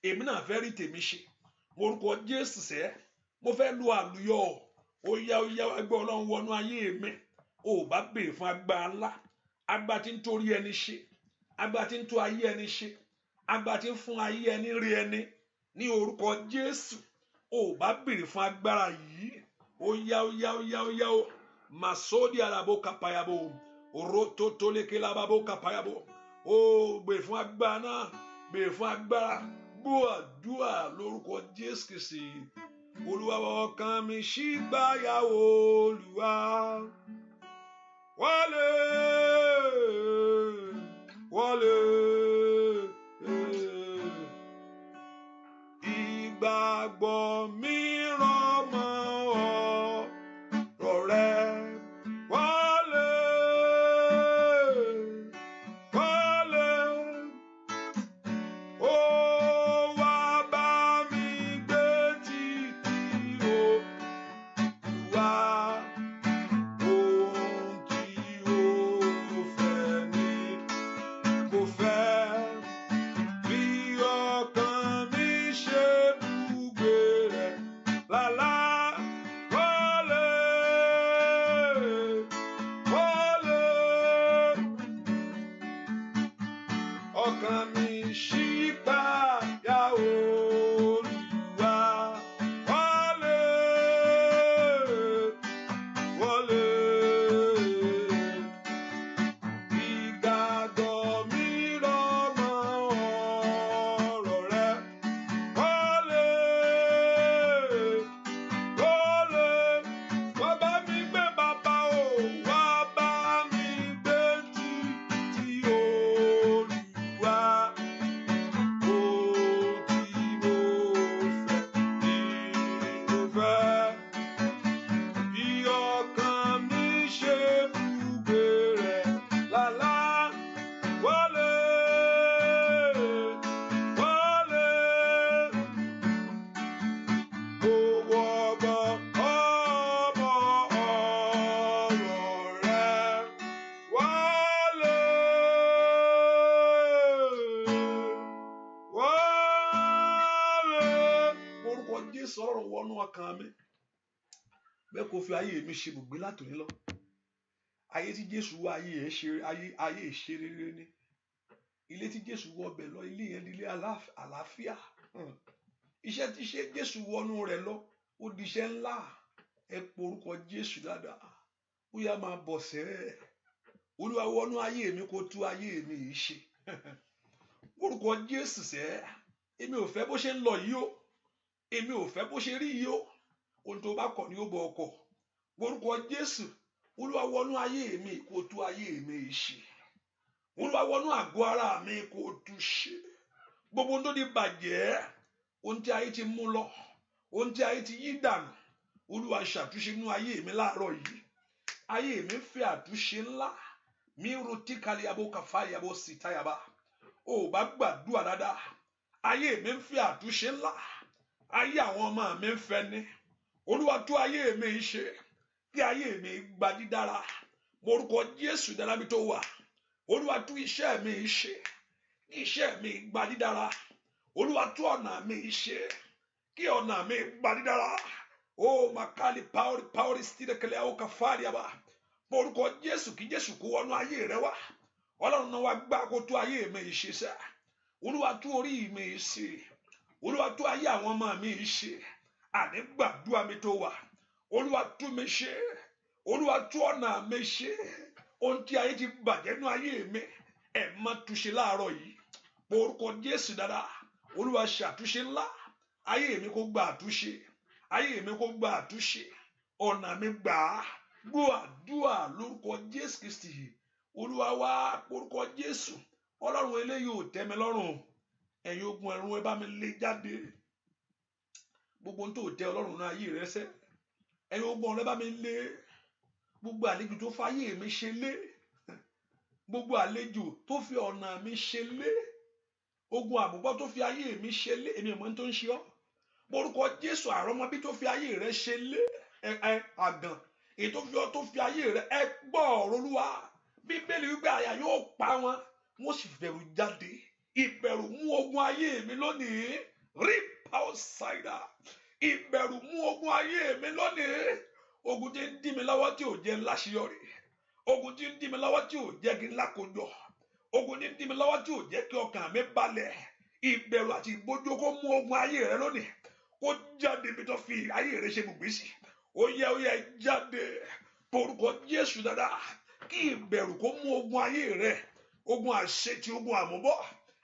Speaker 1: èmi náà fẹ́ rí tèmi ṣe orúkọ Jésù sẹ́ mo fẹ́ lu àlùyọ ó yá ẹgbẹ́ Ọlọ́run wọnú ayé mi ó bá béèrè fún agbára ńlá agbára tí ń torí ẹni ṣe agbára tí ń tó ayé ẹni ṣe agbára tí ń fún ayé ẹni rí ẹni ní orúkọ Jésù ó bá béèrè fún agbára yìí ó yá ó masodi alabo kapayabo oroto toleke lababo kapayabo ó béèrè fún agbára náà béèrè fún agbára gbọ́ àdúrà lórúkọ Jésù Kristi Olúwa ọkàn mi ṣí gbáyà Olúwa wọlé ìgbàgbọ́ mi rọ̀ mọ́ ọ̀rọ̀ rẹ wọlé ó wá bá mi gbé títí Olúwa ohun tí ó fẹ́ ni kò fẹ́ bí ọkàn mi ṣe bùgbé rẹ̀ lálá wọlé ọkàn mi ṣí gbáyà Olúwa wọlé ìgbàgbọ́ mi rọ̀ mọ́ ọ̀rọ̀ rẹ wọlé wá bá mi gbé bàbá o wá bá mi gbé títí Olúwa ó tí mo fẹ́ bí ọkàn mi ṣe bùgbé rẹ̀ lálá wọlé owó ọmọ ọ̀rọ̀ rẹ̀ wọlé orúkọ Jésù Ọlọ́run wọnú ọkàn mi bẹ́ẹ̀ kò fi ayé mi ṣe bùgbé látòní lọ ayé tí Jésù wọ ayé ìṣe rere ni ilé tí Jésù wọ ọbẹ̀ lọ ilé yẹn di ilé àlàáfíà iṣẹ́ tí Jésù wọnú rẹ̀ lọ ó di iṣẹ́ ńlá ẹ po orúkọ Jésù dáadáa ó yá máa bọ̀ sẹ́ Olúwa wọnú ayé mi kó tú ayé mi yìí ṣe orúkọ Jésù sẹ́ èmi ò fẹ́ bó ṣe ń lọ yìí o èmi ò fẹ́ bó ṣe rí yìí o ohun tó bá kọ̀ ni ó bọ̀ ọkọ̀ orúkọ Jésù Olúwa wọnú ayé mi kó tú ayé mi yìí ṣe Olúwa wọnú àgọ́ ara mi kó tú ṣe gbogbo ohun tó di bàjẹ́ ohun tí ayé ti mú lọ ohun tí ayé ti yí dànù Olúwa ṣàtúnṣe nínú ayé mi láàárọ̀ yìí ayé mi fẹ́ àtúnṣe ńlá mi rotí kaliabo kàfáyàbò sítayàbá ó bá gbàdúrà dáadáa ayé mi fẹ́ àtúnṣe ńlá ayé àwọn ọmọ mi fẹ́ ní Olúwa tú ayé mi ṣe kí ayé mi gba dídára morúkọ Jésù dára bí tó wà Olúwa tú iṣẹ́ mi ṣe kí iṣẹ́ mi gba dídára Olúwa tú ọ̀nà mi ṣe kí ọ̀nà mi gba dídára ó makali paori stílẹ̀kẹ̀lẹ̀ àwọn kàfáàrí àbá morúkọ Jésù kí Jésù kó wọnú ayé rẹ wá Ọlọ́run náà wá gbá kó tú ayé mi ṣe sẹ́ Olúwa tú orí mi ṣe Olúwa tú ayé àwọn ọmọ mi ṣe àní gbàdúrà mi tó wà Olúwa tú mi ṣe Olúwa tú ọ̀nà mi ṣe ohun tí ayé ti bàjẹ́ nú ayé mi ẹ̀ má túṣe láàárọ̀ yìí orúkọ Jésù dáadáa Olúwa ṣàtúnṣe ńlá ayé mi kó gba àtúnṣe ayé mi kó gba àtúnṣe ọ̀nà mi gbà á gbọ́ àdúrà lórúkọ Jésù Kristi Olúwa wá orúkọ Jésù Ọlọ́run eléyìí ò tẹ́ mi lọ́rùn ẹ̀yin ogun ẹ̀rùn ẹ bá mi lé jáde gbogbo ohun tó tẹ́ Ọlọ́run náà ayé rẹ sẹ́ ẹ̀yin ogun ọ̀rẹ́ bá mi lé gbogbo àlejò tó fáyé mi ṣe lé gbogbo àlejò tó fi ọ̀nà mi ṣe lé ogun àbúgbọ́ tó fi ayé mi ṣe lé èmi ìmọ̀ tó ń ṣe ọ́ orúkọ Jésù àrọ́mọbí tó fi ayé rẹ ṣe lé àgàn èyí tó fi ayé rẹ ẹ gbọ́ ọ̀rọ̀ Olúwa Bíbélì wípé àyà yóò pa wọn sì bẹ̀rù jáde ìbẹ̀rù mú ogun ayé mi lónìí Ripa ọ̀sáìdà. Ìbẹ̀rù mú ogun ayé mi lónìí. Ogun tí ń dí mi lọ́wọ́ tí ò jẹ́ láṣeyọrí. Ogun tí ń dí mi lọ́wọ́ tí ò jẹ́ kí n lákòjọ. Ogun tí ń dí mi lọ́wọ́ tí ò jẹ́ kí ọkàn mi balẹ̀. Ìbẹ̀rù àti ìbójú kó mú ogun ayé rẹ lónìí. Kó jáde bí tó fi ayé rẹ ṣe gbùgbé sí. Ó yẹ jáde. Porúkọ Jésù dáadáa. Kí ìbẹ̀rù kó mú ogun ayé rẹ. Ogun àṣetì, ogun àmúbọ̀.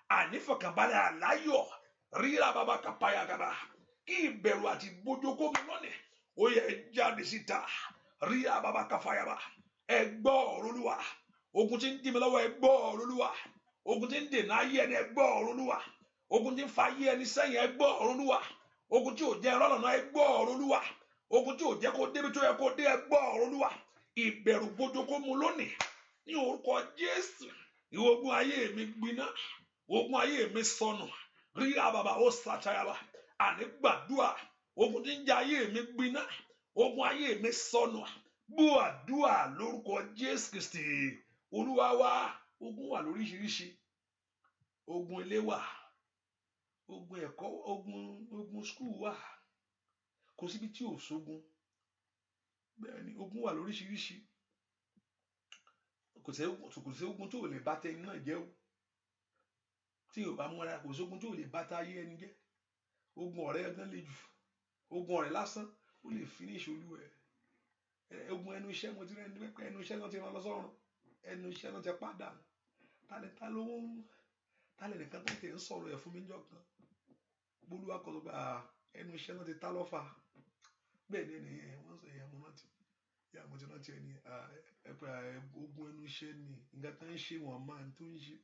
Speaker 1: Ànífọ̀kànbalẹ̀ àláyọ̀. Ríra bàbá kàpáyà gàbà. Kí ìbẹ̀rù àti ìbójú kó mú lónìí. Ó yẹ jáde síta. Ríra bàbá kàfáyàbà. Ẹ gbọ́ ọ̀rọ̀ Olúwa. Ogun tí ń dí mi lọ́wọ́, ẹ gbọ́ ọ̀rọ̀ Olúwa. Ogun tí ń dènà ayé ẹni, ẹ gbọ́ ọ̀rọ̀ Olúwa. Ogun tí ń fa ayé ẹni sẹ́yìn, ẹ gbọ́ ọ̀rọ̀ Olúwa. Ogun tí ò jẹ́ ìrọ̀lọ́nà, ẹ gbọ́ ọ̀rọ̀ Olúwa. Ogun tí ò jẹ́ kó débi tó yẹ kó dé, ẹ gbọ́ ọ̀rọ̀ Olúwa. Ìbẹ̀rù bójú kó mú lónìí. Ní orúkọ Jésù. Ìwọ ogun ayé mi gbiná. Ogun ayé mi sọnù. Ríra bàbá ó sàtàyàbà. Àní gbàdúrà. Ogun tí ń jẹ ayé mi gbiná. Ogun ayé mi sọnù. Gbọ́ àdúrà lórúkọ Jésù Kristi Olúwa wa. Ogun wà lóríṣiríṣi. Ogun ilé wà. Ogun ẹ̀kọ́, ogun skul wà. Kò síbi tí ò sógun. Bẹ́ẹ̀ni, ogun wà lóríṣiríṣi. Kò sí ogun tí ò lè bá tẹ iná jẹ́ o. Tí ò bá múra, kò sí ogun tí ò lè bá tá ayé ẹni jẹ́. Ogun ọ̀rẹ́ gan le jù. Ogun ọ̀rẹ́ lásán ó lè finish olúwa ẹ̀. Ogun ẹnu iṣẹ́, mo ti rẹ́ ẹni pé ẹnu iṣẹ́ náà ti rán lọ sọ́run. Ẹnu iṣẹ́ náà ti padà. Tálẹ̀ nìkan tó ti ń sọ̀rọ̀ ẹ̀ fún mi jọ kan. Olúwa kọ́ sọ pé ẹnu iṣẹ́ náà ti tá lọ́fà. Bẹ́ẹ̀ ni ẹnìyẹn wọ́n sọ ìyá mo rántí. Ìyá mo ti rántí ẹni ogun ẹnu iṣẹ́ ni nǹkan tó ń ṣe wọ́n máa ń tó ń ṣe.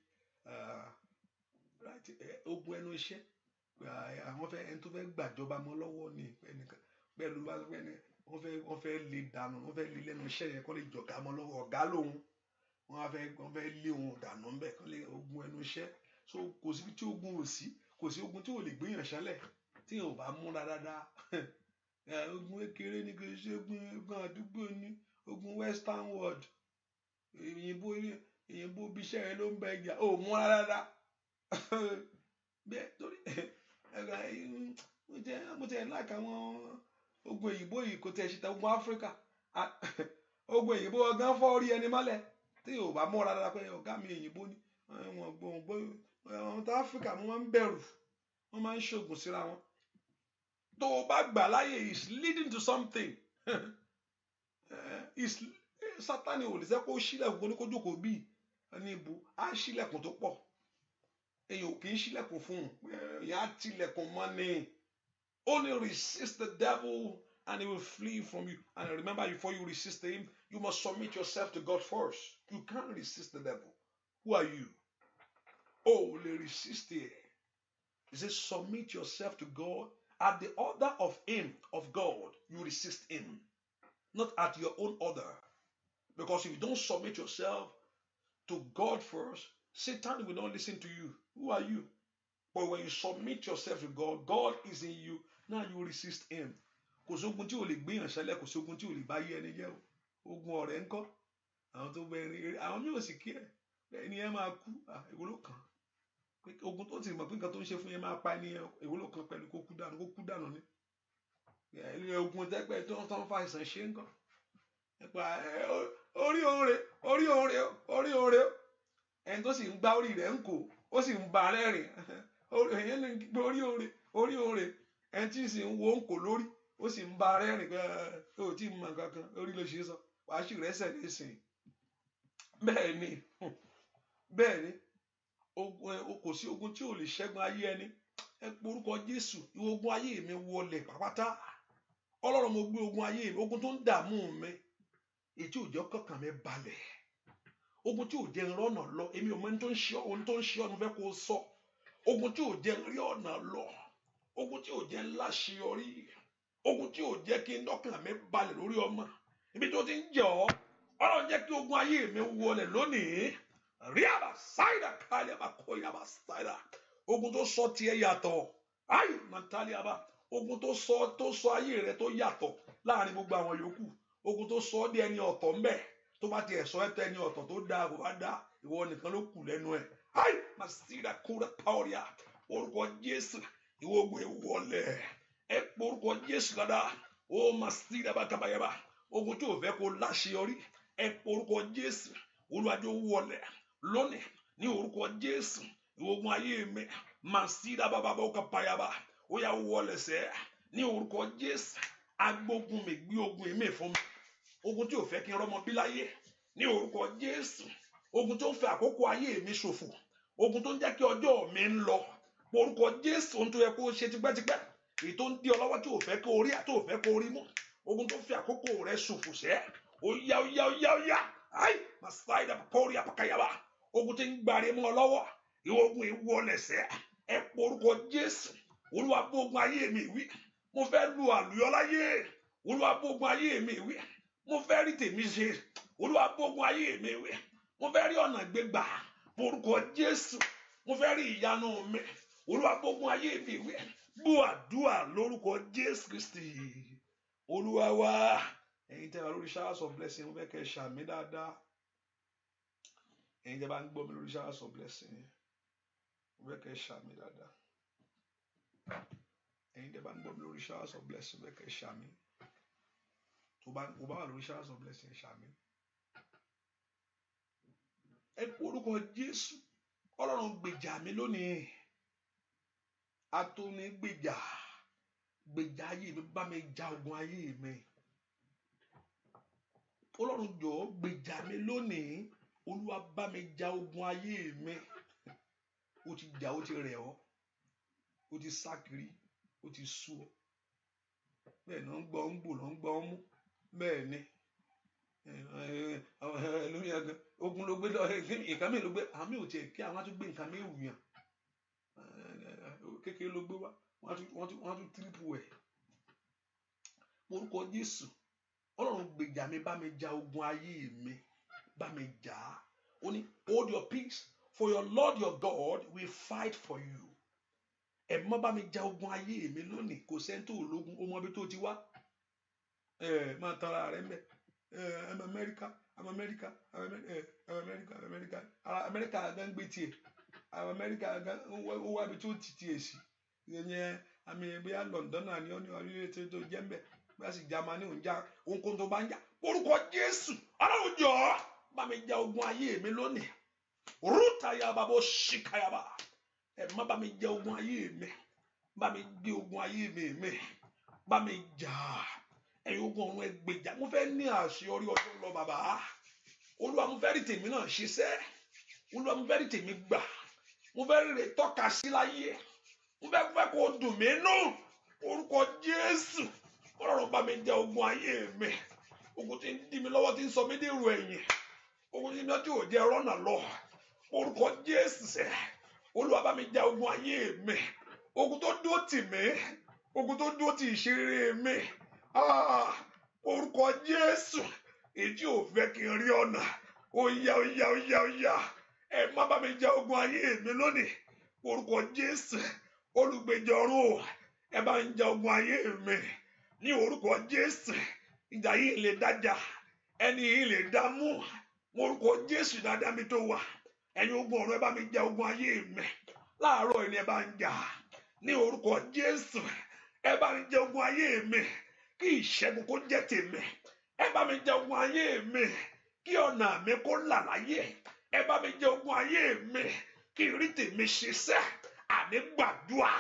Speaker 1: Ogun ẹnu iṣẹ́. Àwọn ẹni tó fẹ́ gbàjọba mọ́ lọ́wọ́ ni ẹnìkan. Bẹ́ẹ̀ ló bá wọ́n fẹ́ lé dànù, wọ́n fẹ́ lé lẹ́nu iṣẹ́ yẹn kó lè jọ̀gá mọ́ lọ́wọ́ ọ̀gá lòun. Wọ́n fẹ́ lé òun dànù ńbẹ̀ kó lè ogun ẹnu iṣẹ́. So kò síbi tí ogun ò sí. Kò sí ogun tí ò lè gbéyàn ṣánlẹ̀ tí ò bá múra dáadáa. Ogun kékeré ni kò ṣe ogun àdúgbò ni. Ogun Western world. Ìyìnbó bí iṣẹ́ rẹ ló ń bẹ jà. Ó múra dáadáa. Bẹ́ẹ̀ torí mo tẹ̀ láìka àwọn ogun òyìnbó yìí kò tẹ̀ ṣìta ogun Áfíríkà. Ogun òyìnbó ọgán fọ́ orí ẹni mọ́lẹ̀ tí ò bá múra dáadáa pé ọ̀gá mi òyìnbó ni. Àwọn tó Áfíríkà wọ́n máa ń bẹ̀rù. Wọ́n máa ń ṣògùn síra wọn. Tó o bá gbà láyè is leading to something. Sátánì ò lè sẹ́ kó ṣílẹ̀kùn kó ní kó jókòó bíi ẹni ìbò. Á ṣílẹ̀kùn tó pọ̀. Èyàn ò kì í ṣílẹ̀kùn fún un. Èyàn á tilẹ̀kùn mọ́ ni. Only resist the devil and he will flee from you. And remember, before you resist him, you must submit yourself to God first. You can't resist the devil. Who are you? Oh, le resist it. He says, submit yourself to God. At the order of him, of God, you resist him. Not at your own order. Because if you don't submit yourself to God first, Satan will not listen to you. Who are you? But when you submit yourself to God, God is in you. Now you resist him. Kò sógun tí ò lè gbéyàn ṣẹlẹ̀, kò sógun tí ò lè bá yé ẹni jẹ́ o. Ogun ọ̀rẹ́ ńkọ́. Àwọn tó bẹ̀rẹ̀ àwọn mi ò sì kí ẹ̀. Ẹni yẹn máa kú. Èwo ló kàn. Ogun tó ti mọ̀ pé nǹkan tó ń ṣe fún yẹn máa pa ẹni yẹn. Èwo ló kàn pẹ̀lú kó kú dànù ni. Ogun tẹ́pẹ́ tó ń fa àìsàn ṣe ńkọ́. Orí òun rè. Ẹni tó sì ń gbá orí rẹ̀ ń kó. Ó sì ń ba rẹ́rìn. Èyàn lè gbé orí òun rè. Ẹni tí sì ń wo ń kó lórí. Ó sì ń ba rẹ́rìn pé ó tí ì mọ nǹkan kan. Orí ló ṣe é sọ. Wàá sì rẹ́sẹ̀ nísìnyí. Bẹ́ẹ̀ ni kò sí ogun tí ò lè ṣẹ́gun ayé ẹni. Ẹ pe orúkọ Jésù. Ìwọ ogun ayé mi wọlẹ̀ pàpàtà. Ọlọ́run mo gbé ogun ayé mi. Ogun tó ń dààmú mi. Èyí tí ò jẹ́ kọ́kàn mi balẹ̀. Ogun tí ò jẹ́ ń rọ́nà lọ. Èmi ò mọ ohun tó ń ṣe ọ́ ni fẹ́ kó sọ. Ogun tí ò jẹ́ ń rí ọ̀nà lọ. Ogun tí ò jẹ́ ń láṣeyọrí. Ogun tí ò jẹ́ kí ọkàn mi balẹ̀ lórí ọmọ. Ibi tó ti ń jẹ ọ́. Ọlọ́run jẹ́ kí ogun ayé mi wọlẹ̀ lónìí. Rí àbá sáìdà kálí àbá kọ́ yàbá sáìdà. Ogun tó sọ tiẹ̀ yàtọ̀. Ayé màtálí àbá. Ogun tó sọ ayé rẹ tó yàtọ̀ láàrin gbogbo àwọn yòókù. Ogun tó sọ ọ́ di ẹni ọ̀tọ̀ ńbẹ̀. Tó bá tiẹ̀ sọ ẹ́ tẹ́ ẹni ọ̀tọ̀ tó dáa kò bá dáa. Ìwọ nìkan ló kù lẹ́nu ẹ̀. Ayé màsídà kúrẹ́ pàóríà. Orúkọ Jésù. ìwọ ogun ìwọlẹ̀ ẹ porúkọ Jésù dáadáa ó máa sí dábàkàbàyàbà ogun tí ò fẹ́ kó láṣeyọrí ẹ porúkọ Jésù Olúwa jẹ́ ó wọlẹ̀ lónìí ní orúkọ Jésù ìwọ ogun ayé mi máa sí dábàbàbàkàbàyàbà ó yá wọlẹ̀ sẹ́ ní orúkọ Jésù agbógun mi gbé ogun mi fún mi ogun tí ò fẹ́ kí n rọ́mọ bí láyé ní orúkọ Jésù ogun tó ń fẹ́ àkókò ayé mi ṣòfò ogun tó ń jẹ́ kí ọjọ́ mi ń lọ orúkọ Jésù ohun tó yẹ kó ṣe tipẹ́tipẹ́ èyí tó ń dí ọ lọ́wọ́ tí ò fẹ́ kó rí àti ò fẹ́ kó rí mú ogun tó fi àkókò rẹ ṣòfò sẹ́ ó yá ai masaida pori apakayaba ogun tí ń gbàre mọ́ ọ lọ́wọ́ ìwọ ogun ìwọlẹ̀ sẹ́ ẹ porúkọ Jésù Olúwa bá ogun ayé mi wí mo fẹ́ lu àlùyọ láyé Olúwa bá ogun ayé mi wí mo fẹ́ rí tèmi ṣe Olúwa bá ogun ayé mi wí mo fẹ́ rí ọ̀nà gbégbà porúkọ Jésù mo fẹ́ rí ìyanu mi Olúwa bá ogun ayé mi wí gbọ́ àdúrà lórúkọ Jésù Kristi Olúwa wa ẹ̀yin tẹ́ wà lórí showers of blessing mo fẹ́ kẹ́ ṣàmì dáadáa ẹ̀yin tẹ́ bá ń gbọ́ mi lórí showers of blessing mo fẹ́ kẹ́ ṣàmì dáadáa ẹ̀yin tẹ́ bá ń gbọ́ mi lórí showers of blessing mo fẹ́ kẹ́ ṣàmì tó bá wà lórí showers of blessing ṣàmì ẹ porúkọ Jésù Ọlọ́run gbèjà mi lónìí atóni gbèjà ayé mi bá mi ja ogun ayé mi Ọlọ́run jọ̀ọ́ gbèjà mi lónìí Olúwa bá mi ja ogun ayé mi ó ti jà ó ti rẹ̀ ọ́ ó ti sákiri ó ti sú ọ bẹ́ẹ̀ náà ń gbọ́ ń gbò náà ń gbọ́ ń mú bẹ́ẹ̀ ni ogun ló gbé lọ nǹkan mi ló gbé àmì ò tiẹ̀ kí àwọn á tún gbé nǹkan mi wùyàn kékeré ló gbé wá wọ́n tún tírípù ẹ̀ orúkọ Jésù Ọlọ́run gbèjà mi bá mi ja ogun ayé mi bá mi jà á ó ní hold your peace for your Lord your God will fight for you ẹ mọ́ bá mi ja ogun ayé mi lónìí kò sẹ́ńtò ológun ó mọ ibi tó ti wá máa tara rẹ̀ mẹ́ Amẹ́ríkà gan gbé tiẹ̀ Amẹ́ríkà gan ó wá ibi tó ti tiẹ̀ sí ìyẹn àmì bóyá London náà ni ó ní orílẹ̀-èdè tó jẹ́ mbẹ́ bóyá sì Jámánì ò ń já ohunkóhun tó bá ń jà orúkọ Jésù Ọlọ́run jọ̀ọ́ bá mi ja ogun ayé mi lónìí rútàyàbá bó ṣìkàyàbá ẹ má bá mi ja ogun ayé mi bá mi gbé ogun ayé mi bá mi jà ẹ̀yin ogun ọ̀run ẹ gbèjà mo fẹ́ ní àṣeyọrí ọdún lọ bàbá Olúwa mo fẹ́ rí tèmi náà ṣiṣẹ́ Olúwa mo fẹ́ rí tèmi gbà mo fẹ́ rí tọ́ka sí láyé mo fẹ́ kó dùn mí nù orúkọ Jésù Ọlọ́run bá mi ja ogun ayé mi ogun tí ń dí mi lọ́wọ́ tí ń sọ mí dèrò ẹ̀yìn ogun tí ò jẹ́ rọ́nà lọ orúkọ Jésù sẹ́ Olúwa bá mi ja ogun ayé mi ogun tó dúró tì mí ogun tó dúró tì ìṣeré mi orúkọ Jésù èjì ò fẹ́ kí n rí ọ̀nà ó yá ẹ má bá mi ja ogun ayé mi lónìí orúkọ Jésù olùgbèjà ọ̀run ẹ bá ń ja ogun ayé mi ní orúkọ Jésù ìjà yìí lè dájà ẹni yìí lè dá mú orúkọ Jésù dáadáa mi tó wà ẹ̀yin ogun ọ̀run ẹ bá mi ja ogun ayé mi láàárọ̀ ẹni ẹ bá ń jà ní orúkọ Jésù ẹ bá mi ja ogun ayé mi kí ìṣẹ́gun kó jẹ́ tèmi ẹ bá mi ja ogun ayé mi kí ọ̀nà mi kó là láyé ẹ bá mi ja ogun ayé mi kí rí tèmi ṣiṣẹ́ àní gbàdúrà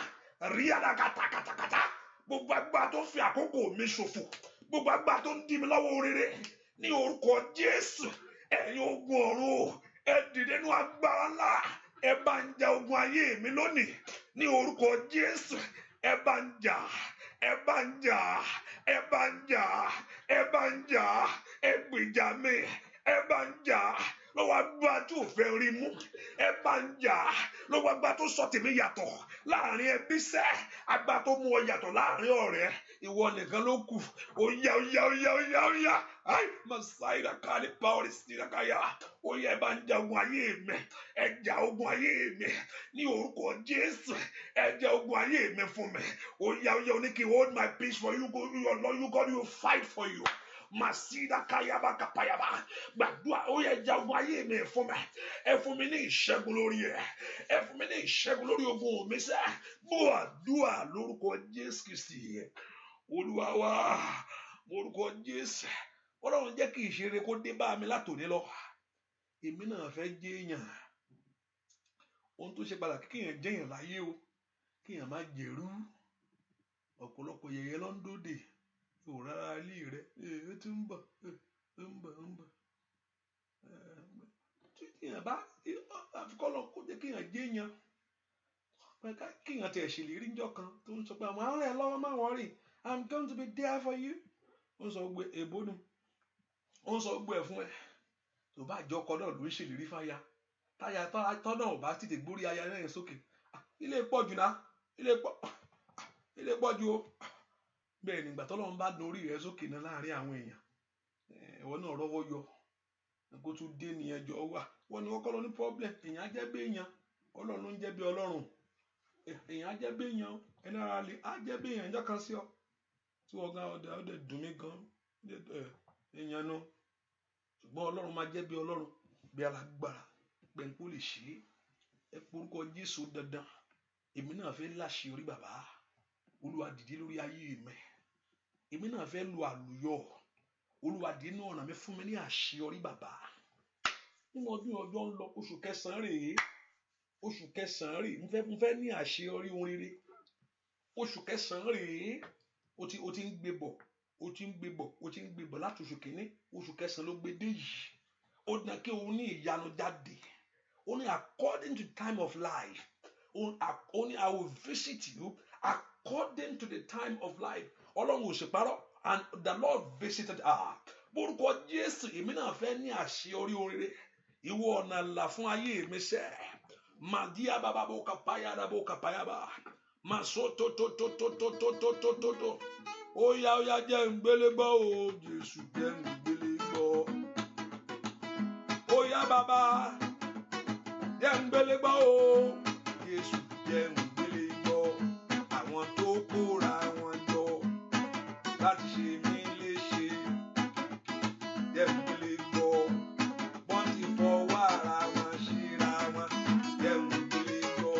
Speaker 1: rí àdàkàtàkàtàkàtà gbogbo agbára tó fi àkókò mi ṣòfò gbogbo agbára tó ń dí mi lọ́wọ́ rere ní orúkọ Jésù ẹ̀yin ogun ọ̀run ẹ dìde nínú agbára ńlá ẹ bá ń ja ogun ayé mi lónìí ní orúkọ Jésù ẹ bá ń jà ẹ bá ń jà ẹ bá ń jà ẹ bá ń jà ẹ gbèjà mi ẹ bá ń jà lọ́wọ́ agbára tó fẹ́ rí mú ẹ bá ń jà lọ́wọ́ agbára tó sọ tèmi yàtọ̀ láàrin ẹbí sẹ́ agbára tó mú ọ yàtọ̀ láàrin ọ̀rẹ́ ìwọ nìkan ló kù ó yá ai masaira kali power sirakaya ó yá ẹ bá ń jà ogun ayé mi ẹ jà ogun ayé mi ní orúkọ Jésù ẹ jà ogun ayé mi fún mi ó yá ó ní kí hold my peace for you God you fight for you Masida kayaba kapayaba. Gbàdúrà ó yẹ jagun ayé mi fún mi. Ẹ fún mi ní ìṣẹ́gun lórí ẹ̀. Ẹ fún mi ní ìṣẹ́gun lórí ogun mi sẹ́. Gbọ́ àdúrà lórúkọ Jésù Kristi. Olúwa wa, lórúkọ Jésù. Ọlọ́run jẹ́ kí ìṣeré kó dé bá mi látòní lọ. Èmi náà fẹ́ jẹ́ èèyàn. Ohun tó ṣe pàtàkì kéèyàn jẹ́ èèyàn láyé o. Kéèyàn má jẹ̀rú. Ọ̀pọ̀lọpọ̀ yẹ̀yẹ́ ló ń dóde. Ò rárá ilé rẹ̀. Ó tún ń bọ̀. Ó ń bọ̀. Kéèyàn bá àfikọ́ lọ kó jẹ́ kéèyàn jẹ́ èèyàn. Kéèyàn tiẹ̀ ṣèlérí níjọ́ kan tó ń sọ pé àwọn ará ẹ̀ lọ́wọ́ máa wọ́n rìn. I'm going to be there for you. Ó ń sọ gbogbo èbó ni. Ó ń sọ gbogbo ẹ̀ fún ẹ. Tó bá jọ ọkọ náà ló ń ṣèlérí fáya. Táyà tọ́nà ò bá tètè gbórí aya náà sókè. Ilé pọ̀ jù náà. Ilé pọ̀ jù o. Bẹ́ẹ̀ ni ìgbà tọ́lọ́run bá dorí rẹ sókè náà láàrin àwọn èèyàn. Ìwọ náà rọ́wọ́ yọ. Kó tún dé ní ẹjọ́ wà. Wọ́n ní kọ́kọ́ lọ ní problem. Èèyàn á jẹ́ bí èèyàn. Ọlọ́run ló ń jẹ́ bí Ọlọ́run. Èèyàn á jẹ́ bí èèyàn. Ẹni ara lè á jẹ́ bí èèyàn ìjọ kan sí ọ. Tí wọ́n gan ọdẹ dùn mí gan. Èèyàn nu. Ṣùgbọ́n Ọlọ́run máa jẹ́ bí Ọlọ́run. Bí alágbára. Pẹ̀ǹkó lè ṣe é. Ẹ porúkọ Jésù dandan. Èmi náà fẹ́ láṣeyọrí bàbá. Olúwa dìde lórí ayé mi. Èmi náà fẹ́ lu àlùyọ. Olúwa dìde ní ọ̀nà mi fún mi ní àṣeyọrí bàbá. Nínú ọdún ọjọ́ ń lọ oṣù kẹsàn-án rèé. Oṣù kẹsàn-án rèé. Mo fẹ́ ní àṣeyọrí ohun rere. Oṣù kẹsàn-án rèé. O ti ń gbé bọ̀. O ti ń gbé bọ̀ láti oṣù kìíní. Oṣù kẹsàn-án ló gbé dé yìí. Ó dán kí o ní ìyanu jáde. Only according to the time of life. Only I will visit you according to the time of life. Ọlọ́run ò ṣèparọ́. And the Lord visited her. Borúkọ Jésù, èmi náà fẹ́ ní àṣeyọrí oríire. Ìwọ ọ̀nà là fún ayé mi sẹ́. Màdíà bàbá bò kàpáyà bò kàpáyà bá. Màsó tó. Ó yá jẹ́ ń gbélé gbọ́ o. Jésù jẹ́ ń gbélé gbọ́. Ó yá bàbá. Jẹ́ ń gbélé gbọ́ o. Jésù jẹ́ ń gbélé gbọ́. Àwọn tó kóra wọn jọ láti ṣe mí léṣe. Jẹ́ ń gbélé gbọ́. Wọ́n ti fọwọ́ ara wọn ṣíra wọn. Jẹ́ ń gbélé gbọ́.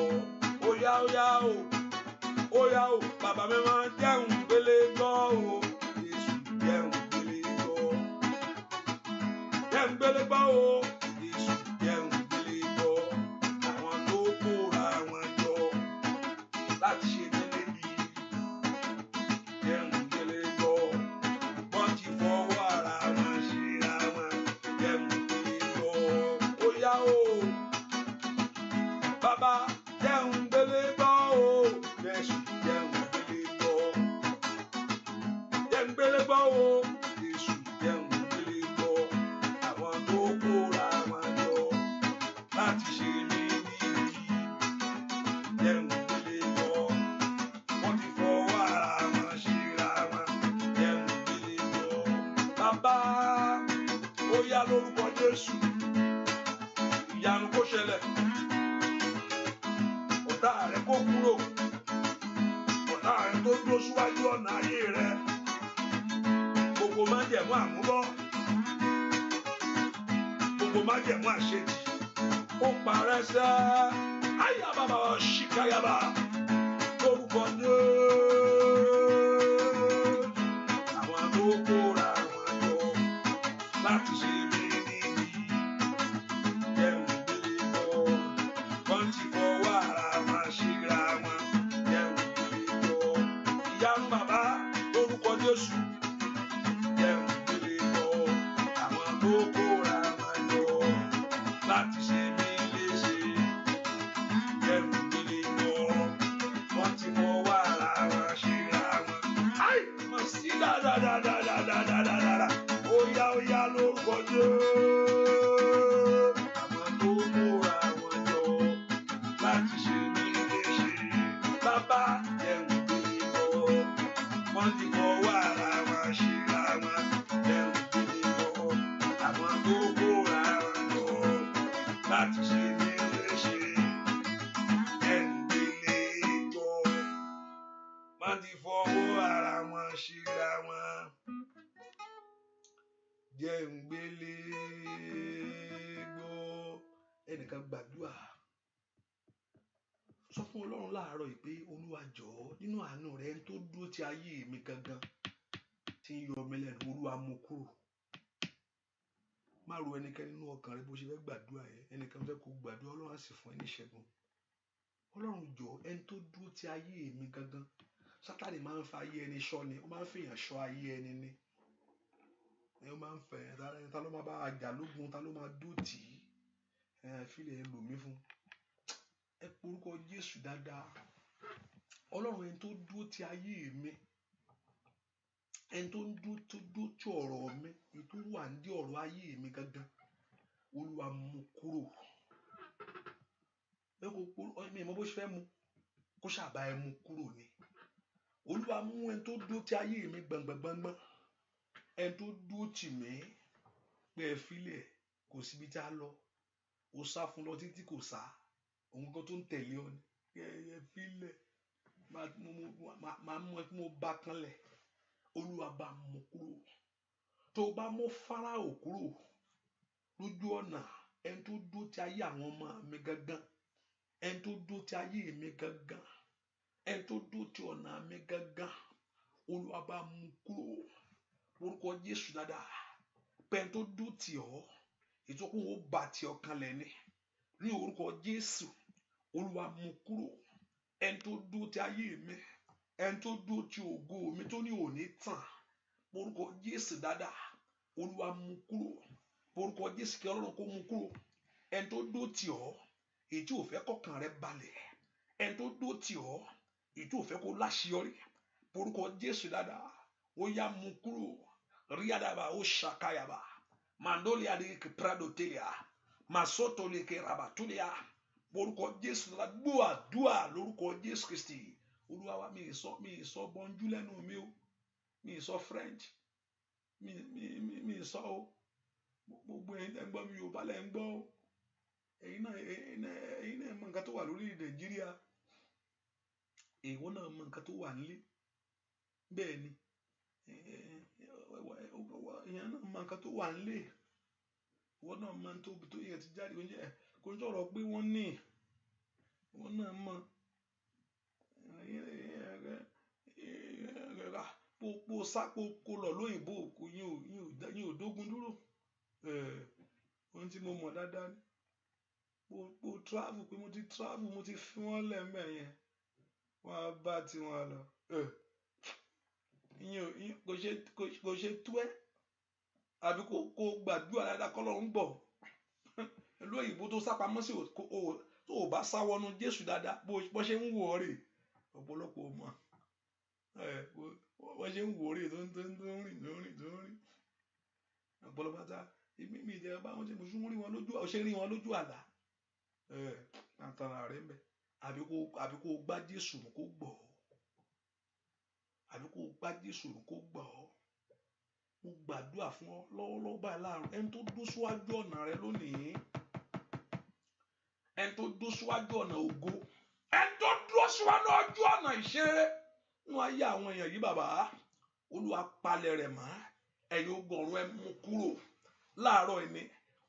Speaker 1: Ó yá o. Bàbá mi máa jẹ́ ń gbélé gbọ́ o. Jésù jẹ́ ń gbélé gbọ́. Jẹ́ ń gbélé gbọ́ o. Jésù jẹ́ ń gbélé gbọ́. Àwọn tó kóra wọn jọ láti ṣe mí lébi. Jẹ́ ń gbélé gbọ́. Wọ́n ti fọwọ́ ara wọn ṣíra wọn. Jẹ́ ń gbélé gbọ́. Ó yá o. Bàbá jẹ́ ń gbélé gbọ́ o. Jésù jẹ́ ń gbélé gbọ́. Jẹ́ ń gbélé gbọ́ o. Jésù jẹ́ ń gbélé gbọ́. Àwọn tó kóra wọn jọ láti ṣe mí níbi. Jẹ́ ń gbélé gbọ́. Wọ́n ti fọwọ́ ara wọn ṣíra wọn. Jẹ́ ń gbélé gbọ́. Bàbá ó yá lórúkọ Jésù. Ìyanu kó ṣẹlẹ̀. Ọ̀tá rẹ kó kúrò. Ọ̀tá rẹ tó dúró síwájú ọ̀nà ayé rẹ. Gbogbo májẹ̀mú àmúbọ́. Gbogbo májẹ̀mú àṣetì. Ó parẹ́ sẹ́. Àyà bàbá wa ṣìkáyàbá. Lórúkọ Jésù. Àwọn tó kóra wọn jọ láti ṣe mí níbi. Jẹ́ ń gbélé gbọ́. Wọ́n ti fọwọ́ ara wọn ṣíra wọn. Jẹ́ ń gbélé gbọ́. Ìyanu bàbá lórúkọ Jésù. Jẹ́ ń gbélé gbọ́. Àwọn tó kóra wọn jọ láti ṣe mí léṣe. Jẹ́ ń gbélé gbọ́. Wọ́n ti fọwọ́ ara wọn ṣíra wọn. Ai! Mọ̀ sí dáadáa. Ó yá lórúkọ Jésù. Àwọn tó kóra wọn jọ láti ṣe mí léṣe. Bàbá jẹ́ ń gbélé gbọ́. Wọ́n ti fọwọ́ ara wọn ṣíra wọn. Jẹ́ ń gbélé gbọ́. Àwọn tó kóra wọn jọ láti ṣe mí léṣe. Jẹ́ ń gbélé gbọ́. Wọ́n ti fọwọ́ ara wọn ṣíra wọn. jẹ́ ń gbélé gbọ́. Ẹnìkan gbàdúrà sọ fún Ọlọ́run láàárọ̀ yìí pé Olúwa jọ̀ọ́ nínú àánú rẹ ẹni tó dúró ti ayé mi gangan tí ń yọ mí lẹ́nu, Olúwa mú kúrò. Má ro ẹnikẹ́ni nínú ọkàn rẹ bó ṣe fẹ́ gbàdúrà yẹn. Ẹnìkan fẹ́ kó gbàdúrà, Ọlọ́run á sì fún ẹ ní ìṣẹ́gun. Ọlọ́run jọ̀ọ́ ẹni tó dúró ti ayé mi gangan. Sátánì máa ń fa ayé ẹni ṣọ́ ni, ó máa ń fìyàn ṣọ́ ayé ẹni ni. Ó máa ń fẹ́ ta ló máa bá àjà lógun, ta ló máa dúró tì í. Fílẹ̀ ẹ lò mí fún. Ẹ porúkọ Jésù dáadáa. Ọlọ́run ẹni tó dúró ti ayé mi, ẹni tó dúró tí ọ̀rọ̀ mi, èyí tó wà ní ọ̀rọ̀ ayé mi gangan, Olúwa mú kúrò. Mi mọ bó ṣe fẹ́ mú, kó ṣàbá ẹ mú kúrò ni. Olúwa mú ẹni tó dúró ti ayé mi gbọ̀ngbọ̀ngbọ̀ngbọ̀n, ẹni tó dúró tì mí pé ẹ fílẹ̀ kò síbi tí a lọ, ó sá fún lọ títí kò sá, òun kan tó ń tẹ̀lé ọ ni. Ẹ fílẹ̀ máa mú ẹ kí mo bá kanlẹ̀. Olúwa bá mú kúrò. Tó bá mú Fáráò kúrò lójú ọ̀nà, ẹni tó dúró ti ayé àwọn ọmọ mi gangan, ẹni tó dúró ti ayé mi gangan, ẹni tó dúró ti ọ̀nà mi gangan, Olúwa bá mú kúrò. Orúkọ Jésù dáadáa. Pé ẹni tó dúró tì ọ́, ìtọ́kùn ó bá ti ọkàn lẹ́ni. Ní orúkọ Jésù, Olúwa mú kúrò. Ẹni tó dúró ti ayé mi, ẹni tó dúró ti ògo mi tó ní òní tàn. Orúkọ Jésù dáadáa. Olúwa mú kúrò. Orúkọ Jésù kí Ọlọ́run kó mú kúrò. Ẹni tó dúró tì ọ́, èyí tí ò fẹ́ kọ́kàn rẹ balẹ̀. Ẹni tó dúró tì ọ́, èyí tí ò fẹ́ kó láṣeyọrí. Orúkọ Jésù dáadáa. Ó yá mú kúrò. Ríadàbà ó ṣàkáyàbà. Mandoli adeke prado telia. Masoto leke rabatulia. Orúkọ Jésù dáadáa. Gbọ́ àdúrà lórúkọ Jésù Kristi. Olúwa wa mi sọ bọ́njú lẹ́nu mi o. Mi sọ French. Mi sọ o. Gbogbo ẹ̀yin tẹ́ ń gbọ́ mi Yorùbá lẹ́ ń gbọ́ o. Ẹ̀yin náà mọ nǹkan tó wà lórí Nàìjíríà. Èèwọ̀ náà mọ nǹkan tó wà nílé. Bẹ́ẹ̀ ni. Èèyàn náà mọ nǹkan tó wà nílé. Ìwọ náà mọ tó yẹ ti jáde oúnjẹ. Kò ń sọ̀rọ̀ pé wọ́n ní. Ìwọ náà mọ. Kó lọ lóyìnbó kò yín ò dógun dúró. Ohun tí mo mọ̀ dáadáa ni. Mo travel pé mo ti fi wọ́n lẹ́m̀bẹ̀ yẹn. Wọ́n á bá tí wọ́n lọ. Kò ṣe tú ẹ́. Àbí kó gbàdúrà dáadáa kọ́ lọ́run gbọ́. Lóyìnbó tó sápamọ́ sí tó ò bá sáwọnú Jésù dáadáa bó ṣe ń wò ọ́ rè. Ọ̀pọ̀lọpọ̀ mọ̀. Wọ́n ṣe ń wò ó rè tó ń rìn. Ọ̀pọ̀lọpọ̀ ta mi ìjẹ́ bá wọn ṣe mo ṣe ń rí wọn lójú àlá. Àtàrà rẹ̀ ń bẹ. Àbí kó gbá Jésù kó gbọ́. Àbí kó gbá Jésù kó gbọ́. Mo gbàdúrà fún ọ lọ́wọ́lọ́wọ́ báyìí láàárọ̀. Ẹni tó dúró síwájú ọ̀nà rẹ lónìí. Ẹni tó dúró síwájú ọ̀nà ògo. Ẹni tó dúró síwájú ọ̀nà ìṣeré. Nínú ayé àwọn èèyàn yìí bàbá. Olúwa palẹ̀ rẹ̀ mọ́. Ẹ̀yin ogun ọ̀run ẹ mú kúrò. Láàárọ̀ ẹni